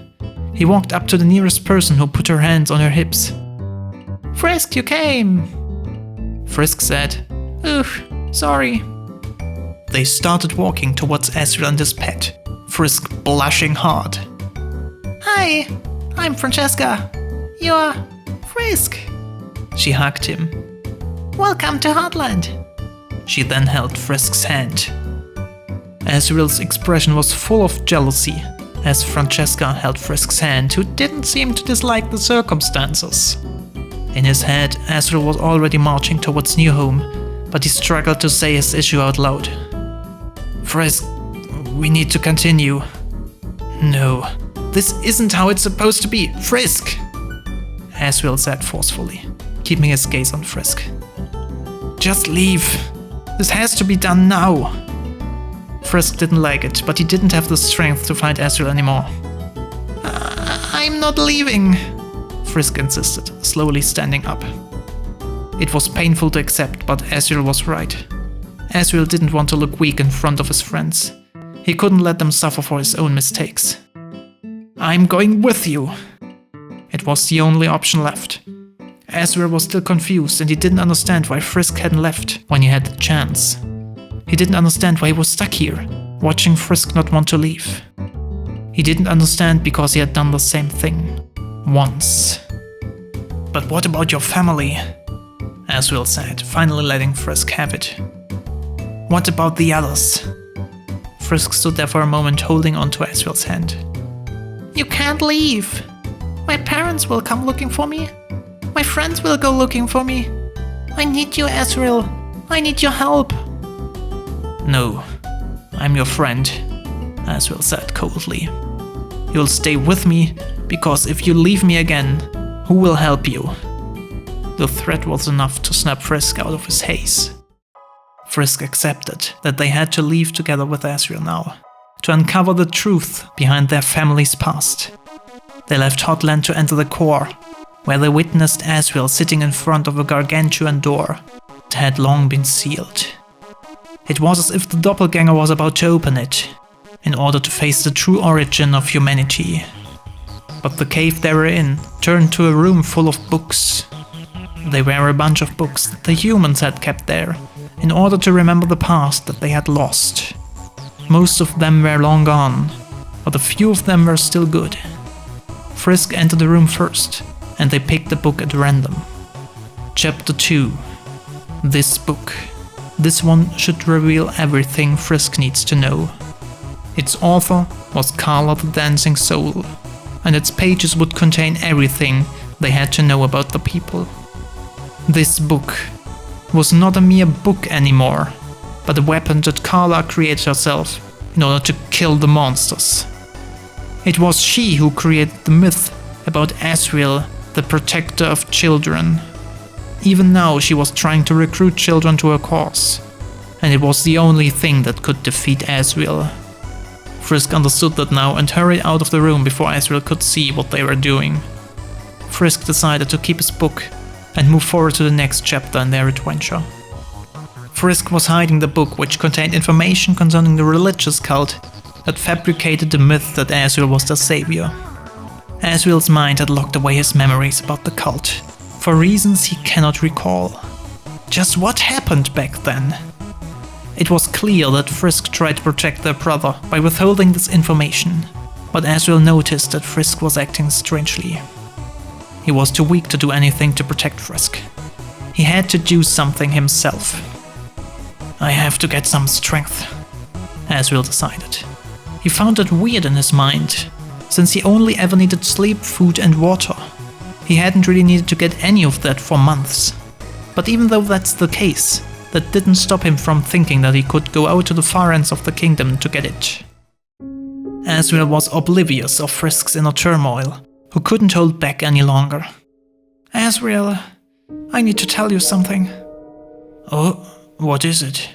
He walked up to the nearest person who put her hands on her hips. "Frisk, you came," Frisk said. "Oof, sorry." They started walking towards Asriel and his pet, Frisk blushing hard. "Hi, I'm Francesca. You're Frisk." She hugged him. "Welcome to Hotland." She then held Frisk's hand. Asriel's expression was full of jealousy as Francesca held Frisk's hand, who didn't seem to dislike the circumstances. In his head, Asriel was already marching towards new home, but he struggled to say his issue out loud. "Frisk, we need to continue." "No, this isn't how it's supposed to be, Frisk!" Asriel said forcefully, keeping his gaze on Frisk. "Just leave. This has to be done now." Frisk didn't like it, but he didn't have the strength to fight Asriel anymore. "I'm not leaving," Frisk insisted, slowly standing up. It was painful to accept, but Asriel was right. Asriel didn't want to look weak in front of his friends. He couldn't let them suffer for his own mistakes. "I'm going with you." It was the only option left. Asriel was still confused, and he didn't understand why Frisk hadn't left when he had the chance. He didn't understand why he was stuck here. watching Frisk not want to leave. He didn't understand because he had done the same thing. Once. "But what about your family?" Asriel said, finally letting Frisk have it. "What about the others?" Frisk stood there for a moment holding onto Asriel's hand. You can't leave. My parents will come looking for me. My friends will go looking for me. I need you, Asriel. I need your help. "No, I'm your friend," Asriel said coldly. "You'll stay with me, because if you leave me again, who will help you?" The threat was enough to snap Frisk out of his haze. Frisk accepted that they had to leave together with Asriel now, to uncover the truth behind their family's past. They left Hotland to enter the core, where they witnessed Asriel sitting in front of a gargantuan door that had long been sealed. It was as if the doppelganger was about to open it, in order to face the true origin of humanity. But the cave they were in turned to a room full of books. They were a bunch of books that the humans had kept there, in order to remember the past that they had lost. Most of them were long gone, but a few of them were still good. Frisk entered the room first, and they picked a book at random. Chapter 2. This book. This one should reveal everything Frisk needs to know. Its author was Carla the Dancing Soul, and its pages would contain everything they had to know about the people. This book was not a mere book anymore, but a weapon that Carla created herself in order to kill the monsters. It was she who created the myth about Asriel, the protector of children. Even now she was trying to recruit children to her cause, and it was the only thing that could defeat Asriel. Frisk understood that now and hurried out of the room before Asriel could see what they were doing. Frisk decided to keep his book and move forward to the next chapter in their adventure. Frisk was hiding the book, which contained information concerning the religious cult that fabricated the myth that Asriel was their savior. Asriel's mind had locked away his memories about the cult, for reasons he cannot recall. Just what happened back then? It was clear that Frisk tried to protect their brother by withholding this information, but Asriel noticed that Frisk was acting strangely. He was too weak to do anything to protect Frisk. He had to do something himself. "I have to get some strength," Asriel decided. He found it weird in his mind, since he only ever needed sleep, food and water. He hadn't really needed to get any of that for months. But even though that's the case, that didn't stop him from thinking that he could go out to the far ends of the kingdom to get it. Asriel was oblivious of Frisk's inner turmoil, who couldn't hold back any longer. Asriel, I need to tell you something. "Oh, what is it?"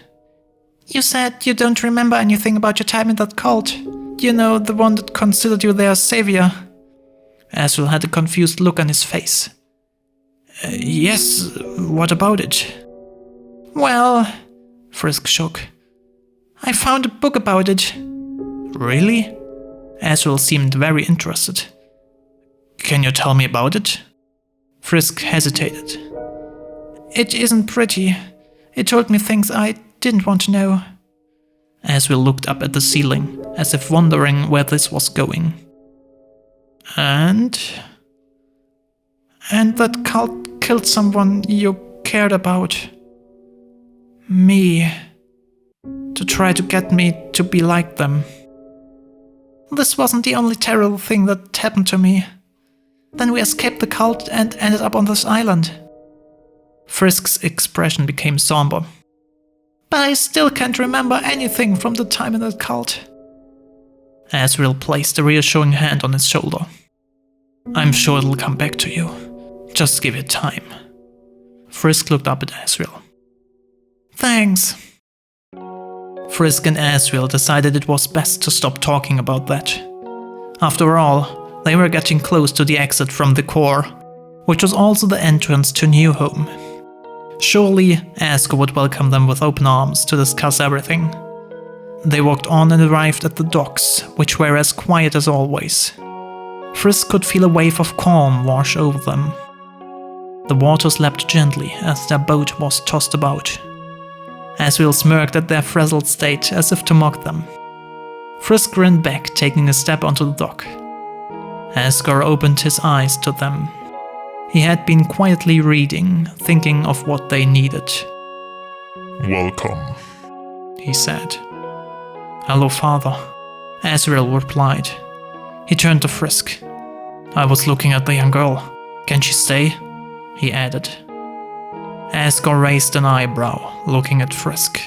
You said you don't remember anything about your time in that cult. You know, the one that considered you their savior. Asriel had a confused look on his face. Yes, what about it?" "Well," Frisk shook. "I found a book about it." "Really?" Asriel seemed very interested. "Can you tell me about it?" Frisk hesitated. "It isn't pretty. It told me things I didn't want to know." Asriel looked up at the ceiling, as if wondering where this was going. "And that cult killed someone you cared about. Me. To try to get me to be like them. This wasn't the only terrible thing that happened to me. Then we escaped the cult and ended up on this island." Frisk's expression became somber. "But I still can't remember anything from the time in that cult." Asriel placed a reassuring hand on his shoulder. "I'm sure it'll come back to you. Just give it time." Frisk looked up at Asriel. "Thanks." Frisk and Asriel decided it was best to stop talking about that. After all, they were getting close to the exit from the core, which was also the entrance to New Home. Surely, Asker would welcome them with open arms to discuss everything. They walked on and arrived at the docks, which were as quiet as always. Frisk could feel a wave of calm wash over them. The waters lapped gently as their boat was tossed about. Asriel smirked at their frazzled state as if to mock them. Frisk ran back, taking a step onto the dock. Asgore opened his eyes to them. He had been quietly reading, thinking of what they needed. "Welcome," he said. "Hello, Father," Asriel replied. He turned to Frisk. "I was looking at the young girl. Can she stay?" he added. Asgore raised an eyebrow, looking at Frisk.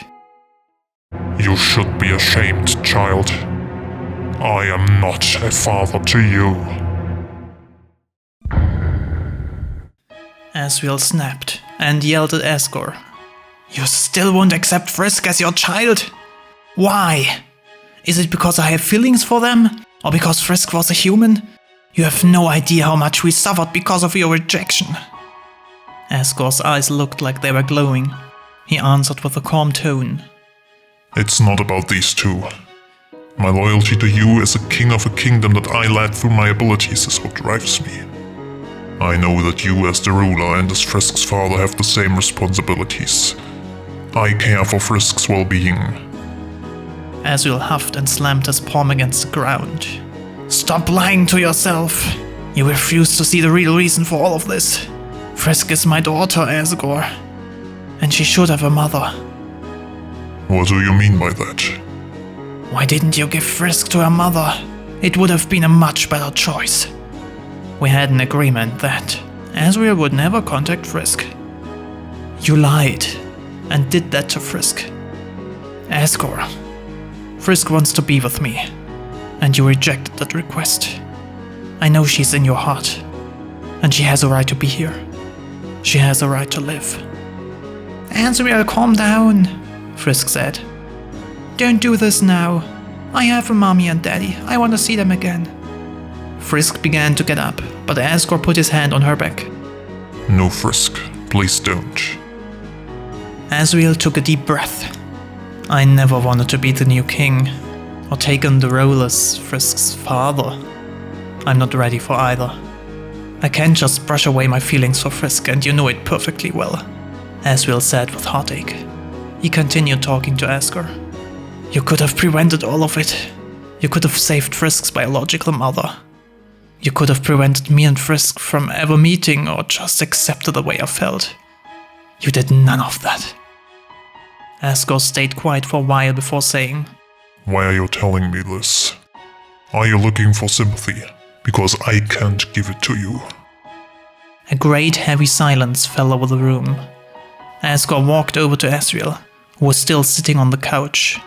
"You should be ashamed, child. I am not a father to you." Asriel snapped and yelled at Asgore. "You still won't accept Frisk as your child? Why? Is it because I have feelings for them? Or because Frisk was a human? You have no idea how much we suffered because of your rejection." Asgore's eyes looked like they were glowing. He answered with a calm tone. "It's not about these two. My loyalty to you as a king of a kingdom that I led through my abilities is what drives me. I know that you as the ruler and as Frisk's father have the same responsibilities. I care for Frisk's well-being." Asriel huffed and slammed his palm against the ground. "Stop lying to yourself. You refuse to see the real reason for all of this. Frisk is my daughter, Asgore. And she should have a mother." "What do you mean by that?" "Why didn't you give Frisk to her mother? It would have been a much better choice. We had an agreement that Asriel would never contact Frisk. You lied and did that to Frisk. Asgore, Frisk wants to be with me, and you rejected that request. I know she's in your heart, and she has a right to be here. She has a right to live." "Asriel, calm down," Frisk said. "Don't do this now. I have a mommy and daddy. I want to see them again." Frisk began to get up, but Asgore put his hand on her back. "No, Frisk, please don't." Asriel took a deep breath. "I never wanted to be the new king, or take on the role as Frisk's father. I'm not ready for either. I can't just brush away my feelings for Frisk, and you know it perfectly well," Asriel said with heartache. He continued talking to Asgore. "You could have prevented all of it. You could have saved Frisk's biological mother. You could have prevented me and Frisk from ever meeting or just accepted the way I felt. You did none of that." Asgore stayed quiet for a while before saying, "Why are you telling me this? Are you looking for sympathy? Because I can't give it to you." A great heavy silence fell over the room. Asgore walked over to Asriel, who was still sitting on the couch.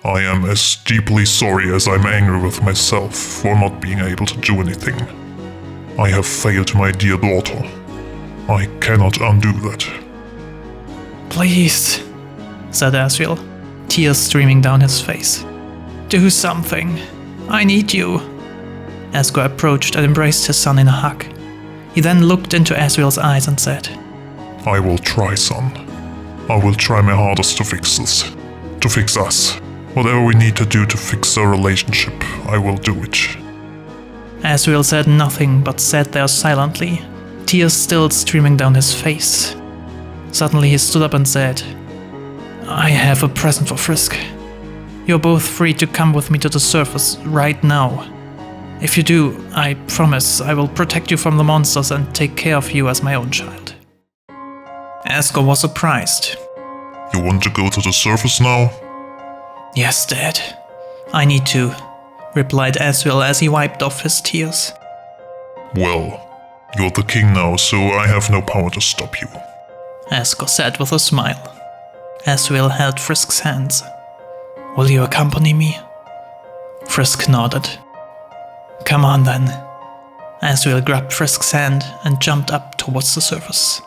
"I am as deeply sorry as I'm angry with myself for not being able to do anything. I have failed my dear daughter. I cannot undo that." "Please," said Asriel, tears streaming down his face. "Do something. I need you." Asgore approached and embraced his son in a hug. He then looked into Asriel's eyes and said, "I will try, son. I will try my hardest to fix this. To fix us. Whatever we need to do to fix our relationship, I will do it." Asriel said nothing but sat there silently, tears still streaming down his face. Suddenly he stood up and said, "I have a present for Frisk. You're both free to come with me to the surface right now. If you do, I promise I will protect you from the monsters and take care of you as my own child." Asgore was surprised. "You want to go to the surface now?" "Yes, Dad. I need to," replied Asriel as he wiped off his tears. "Well, you're the king now, so I have no power to stop you," Asgore said with a smile. Asriel held Frisk's hands. "Will you accompany me?" Frisk nodded. "Come on then." Asriel grabbed Frisk's hand and jumped up towards the surface.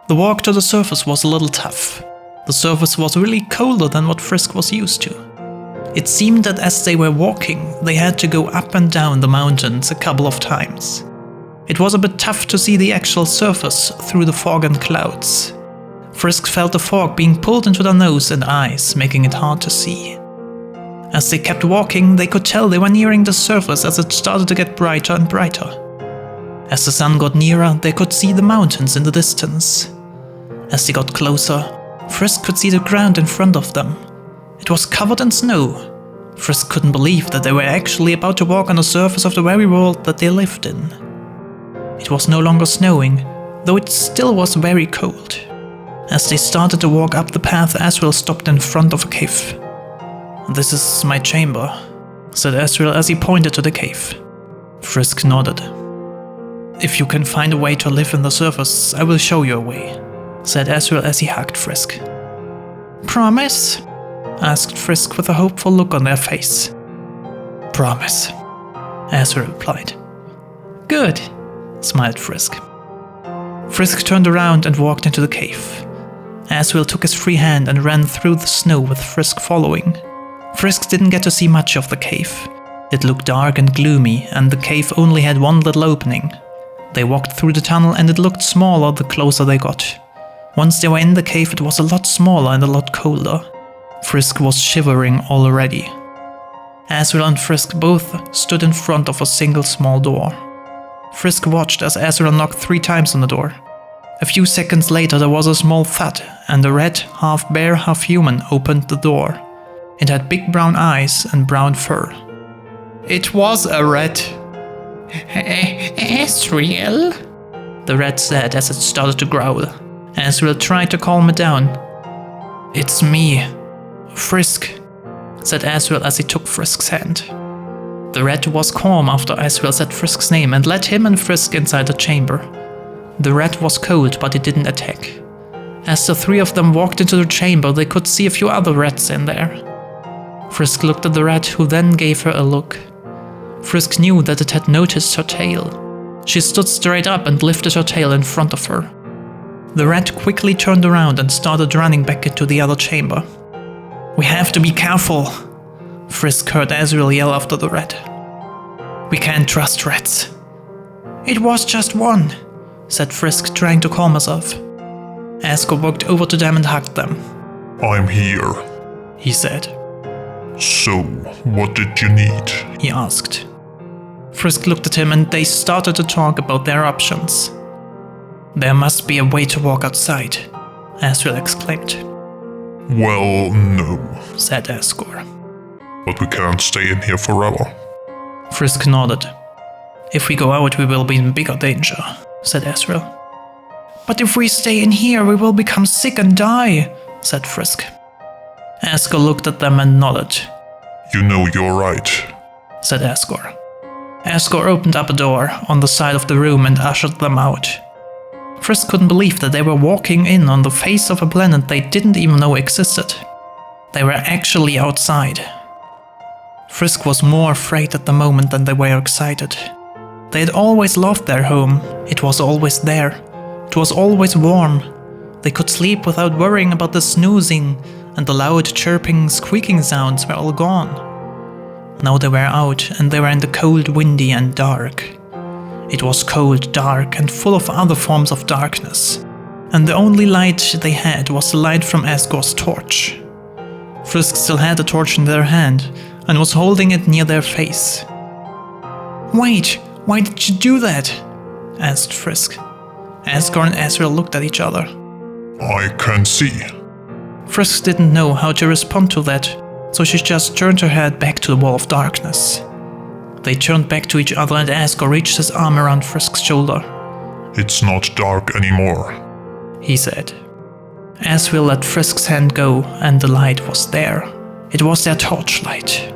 The walk to the surface was a little tough. The surface was really colder than what Frisk was used to. It seemed that as they were walking, they had to go up and down the mountains a couple of times. It was a bit tough to see the actual surface through the fog and clouds. Frisk felt the fog being pulled into their nose and eyes, making it hard to see. As they kept walking, they could tell they were nearing the surface as it started to get brighter and brighter. As the sun got nearer, they could see the mountains in the distance. As they got closer, Frisk could see the ground in front of them. It was covered in snow. Frisk couldn't believe that they were actually about to walk on the surface of the very world that they lived in. It was no longer snowing, though it still was very cold. As they started to walk up the path, Asriel stopped in front of a cave. "This is my chamber," said Asriel as he pointed to the cave. Frisk nodded. "If you can find a way to live in the surface, I will show you a way," said Asriel as he hugged Frisk. "Promise?" asked Frisk with a hopeful look on their face. "Promise," Asriel replied. "Good," smiled Frisk. Frisk turned around and walked into the cave. Asriel took his free hand and ran through the snow with Frisk following. Frisk didn't get to see much of the cave. It looked dark and gloomy, and the cave only had one little opening. They walked through the tunnel and it looked smaller the closer they got. Once they were in the cave, it was a lot smaller and a lot colder. Frisk was shivering already. Asriel and Frisk both stood in front of a single small door. Frisk watched as Asriel knocked 3 times on the door. A few seconds later there was a small thud, and a red, half-bear, half-human opened the door. It had big brown eyes and brown fur. It was a rat. "Asriel," the rat said as it started to growl. Asriel tried to calm it down. "It's me, Frisk," said Asriel as he took Frisk's hand. The rat was calm after Asriel said Frisk's name and led him and Frisk inside the chamber. The rat was cold, but it didn't attack. As the 3 of them walked into the chamber, they could see a few other rats in there. Frisk looked at the rat, who then gave her a look. Frisk knew that it had noticed her tail. She stood straight up and lifted her tail in front of her. The rat quickly turned around and started running back into the other chamber. "We have to be careful," Frisk heard Asriel yell after the rat. "We can't trust rats." "It was just one," said Frisk, trying to calm herself. Asgore walked over to them and hugged them. I'm here. He said. So, what did you need? He asked. Frisk looked at him and they started to talk about their options. There must be a way to walk outside, Asriel exclaimed. Well, no, said Asgore. But we can't stay in here forever. Frisk nodded. If we go out, we will be in bigger danger, said Asriel. But if we stay in here, we will become sick and die, said Frisk. Asgore looked at them and nodded. You know you're right, said Asgore. Asgore opened up a door on the side of the room and ushered them out. Frisk couldn't believe that they were walking in on the face of a planet they didn't even know existed. They were actually outside. Frisk was more afraid at the moment than they were excited. They had always loved their home. It was always there. It was always warm. They could sleep without worrying about the snoozing, and the loud chirping, squeaking sounds were all gone. Now they were out, and they were in the cold, windy and dark. It was cold, dark, and full of other forms of darkness. And the only light they had was the light from Asgore's torch. Frisk still had the torch in their hand, and was holding it near their face. Wait, why did you do that? Asked Frisk. Asgore and Asriel looked at each other. I can see. Frisk didn't know how to respond to that, so she just turned her head back to the wall of darkness. They turned back to each other and Asgore reached his arm around Frisk's shoulder. It's not dark anymore, he said. Asriel let Frisk's hand go and the light was there. It was their torchlight.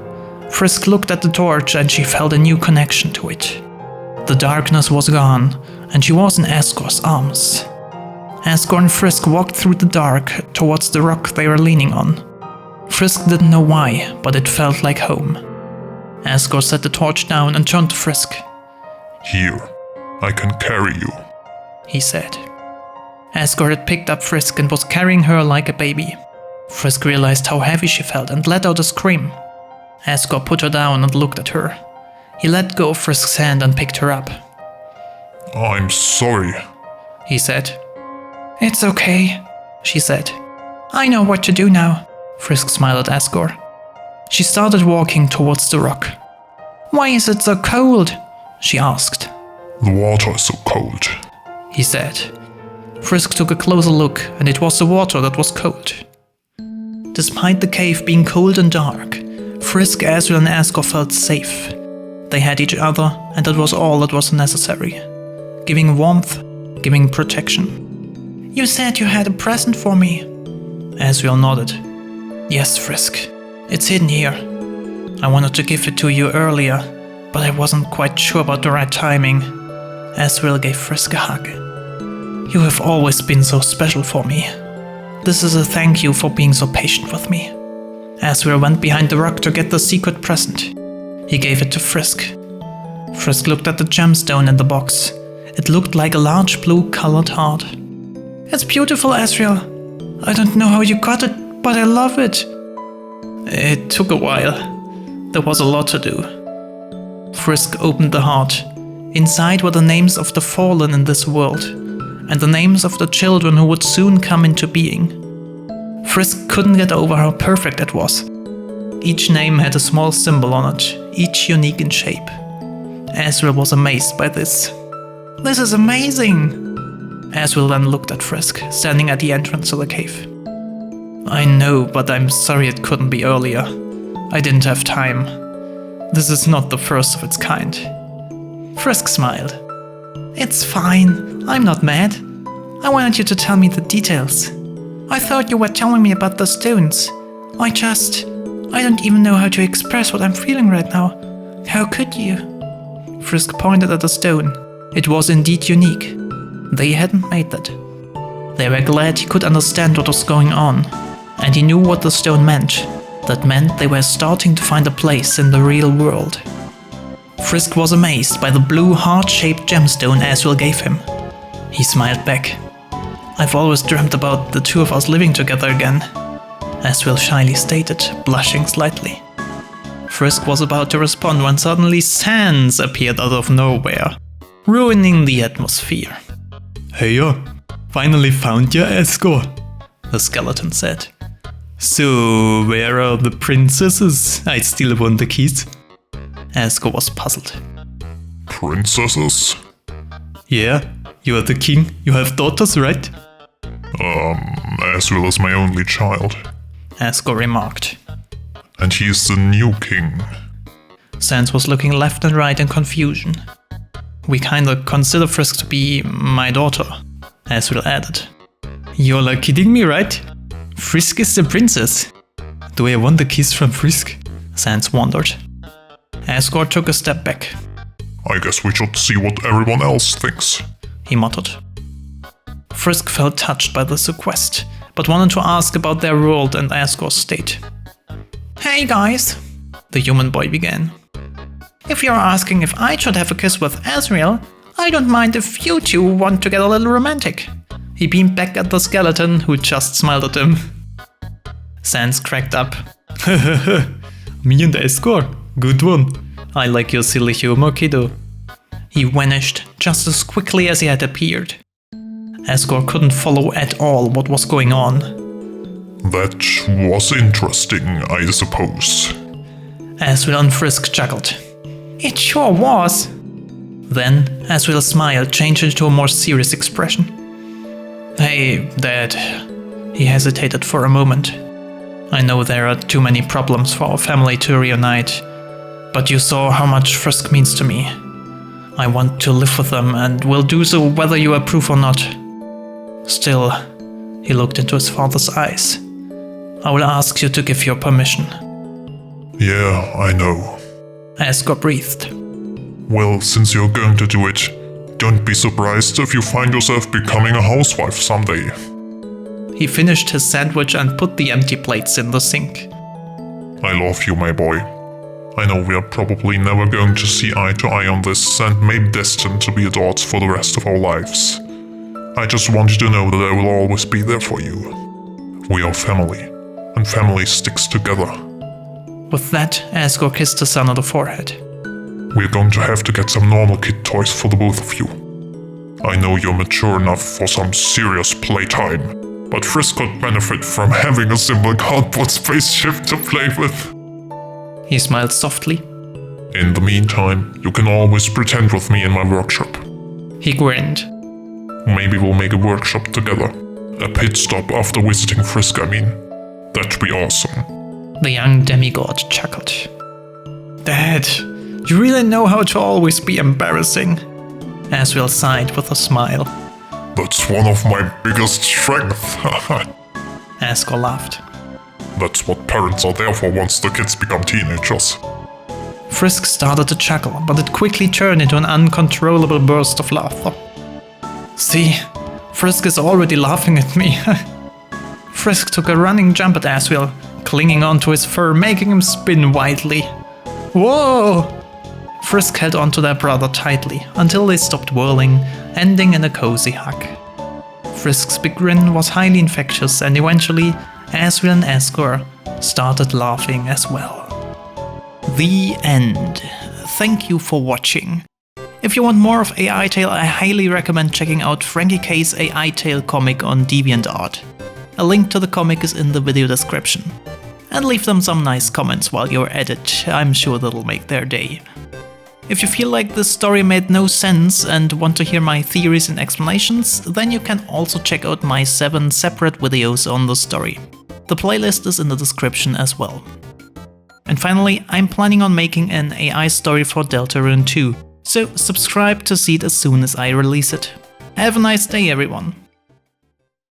Frisk looked at the torch and she felt a new connection to it. The darkness was gone and she was in Asgore's arms. Asgore and Frisk walked through the dark towards the rock they were leaning on. Frisk didn't know why, but it felt like home. Asgore set the torch down and turned to Frisk. Here, I can carry you, he said. Asgore had picked up Frisk and was carrying her like a baby. Frisk realized how heavy she felt and let out a scream. Asgore put her down and looked at her. He let go of Frisk's hand and picked her up. I'm sorry, he said. It's okay, she said. I know what to do now. Frisk smiled at Asgore. She started walking towards the rock. Why is it so cold? She asked. The water is so cold, he said. Frisk took a closer look, and it was the water that was cold. Despite the cave being cold and dark, Frisk, Asriel and Asgore felt safe. They had each other, and that was all that was necessary. Giving warmth, giving protection. You said you had a present for me. Asriel nodded. Yes, Frisk. It's hidden here. I wanted to give it to you earlier, but I wasn't quite sure about the right timing. Asriel gave Frisk a hug. You have always been so special for me. This is a thank you for being so patient with me. Asriel went behind the rock to get the secret present. He gave it to Frisk. Frisk looked at the gemstone in the box. It looked like a large blue-colored heart. It's beautiful, Asriel. I don't know how you got it, but I love it. It took a while. There was a lot to do. Frisk opened the heart. Inside were the names of the fallen in this world, and the names of the children who would soon come into being. Frisk couldn't get over how perfect it was. Each name had a small symbol on it, each unique in shape. Asriel was amazed by this. This is amazing! Asriel then looked at Frisk, standing at the entrance to the cave. I know, but I'm sorry it couldn't be earlier. I didn't have time. This is not the first of its kind. Frisk smiled. It's fine. I'm not mad. I wanted you to tell me the details. I thought you were telling me about the stones. I don't even know how to express what I'm feeling right now. How could you? Frisk pointed at the stone. It was indeed unique. They hadn't made that. They were glad he could understand what was going on, and he knew what the stone meant. That meant they were starting to find a place in the real world. Frisk was amazed by the blue heart-shaped gemstone Asriel gave him. He smiled back. I've always dreamt about the two of us living together again, Asriel shyly stated, blushing slightly. Frisk was about to respond when suddenly Sans appeared out of nowhere, ruining the atmosphere. Heya, finally found ya, Asgore, the skeleton said. So, where are the princesses? I still want the keys. Asgore was puzzled. Princesses? Yeah, you are the king. You have daughters, right? Asriel is my only child. Asgore remarked. And he is the new king. Sans was looking left and right in confusion. We kinda consider Frisk to be my daughter, Asriel added. You're like kidding me, right? Frisk is the princess. Do I want the kiss from Frisk? Sans wondered. Asgore took a step back. I guess we should see what everyone else thinks, he muttered. Frisk felt touched by this request, but wanted to ask about their world and Asgore's state. Hey guys, the human boy began. If you're asking if I should have a kiss with Asriel, I don't mind if you two want to get a little romantic. He beamed back at the skeleton, who just smiled at him. Sans cracked up. Me and Asgore, good one. I like your silly humor, kiddo. He vanished just as quickly as he had appeared. Asgore couldn't follow at all what was going on. That was interesting, I suppose. Asriel and Frisk chuckled. It sure was. Then Asriel's smile changed into a more serious expression. Hey, Dad. He hesitated for a moment. I know there are too many problems for our family to reunite, but you saw how much Frisk means to me. I want to live with them and will do so whether you approve or not. Still, he looked into his father's eyes. I will ask you to give your permission. Yeah, I know. Asgore breathed. Well, since you're going to do it, don't be surprised if you find yourself becoming a housewife someday. He finished his sandwich and put the empty plates in the sink. I love you, my boy. I know we are probably never going to see eye to eye on this and may be destined to be adults for the rest of our lives. I just want you to know that I will always be there for you. We are family, and family sticks together. With that, Asgore kissed his son on the forehead. We're going to have to get some normal kid toys for the both of you. I know you're mature enough for some serious playtime, but Frisk could benefit from having a simple cardboard spaceship to play with. He smiled softly. In the meantime, you can always pretend with me in my workshop. He grinned. Maybe we'll make a workshop together. A pit stop after visiting Frisk, I mean. That'd be awesome. The young demigod chuckled. Dad, you really know how to always be embarrassing. Asriel sighed with a smile. That's one of my biggest strengths. Asgore laughed. That's what parents are there for once the kids become teenagers. Frisk started to chuckle, but it quickly turned into an uncontrollable burst of laughter. See, Frisk is already laughing at me. Frisk took a running jump at Asriel, clinging onto his fur, making him spin wildly. Whoa! Frisk held onto their brother tightly until they stopped whirling, ending in a cozy hug. Frisk's big grin was highly infectious, and eventually Asriel and Asgore started laughing as well. The end. Thank you for watching. If you want more of AI Tale, I highly recommend checking out Frankie K's AI Tale comic on DeviantArt. A link to the comic is in the video description. And leave them some nice comments while you're at it, I'm sure that'll make their day. If you feel like this story made no sense and want to hear my theories and explanations, then you can also check out my 7 separate videos on the story. The playlist is in the description as well. And finally, I'm planning on making an AI story for Deltarune 2, so subscribe to see it as soon as I release it. Have a nice day, everyone!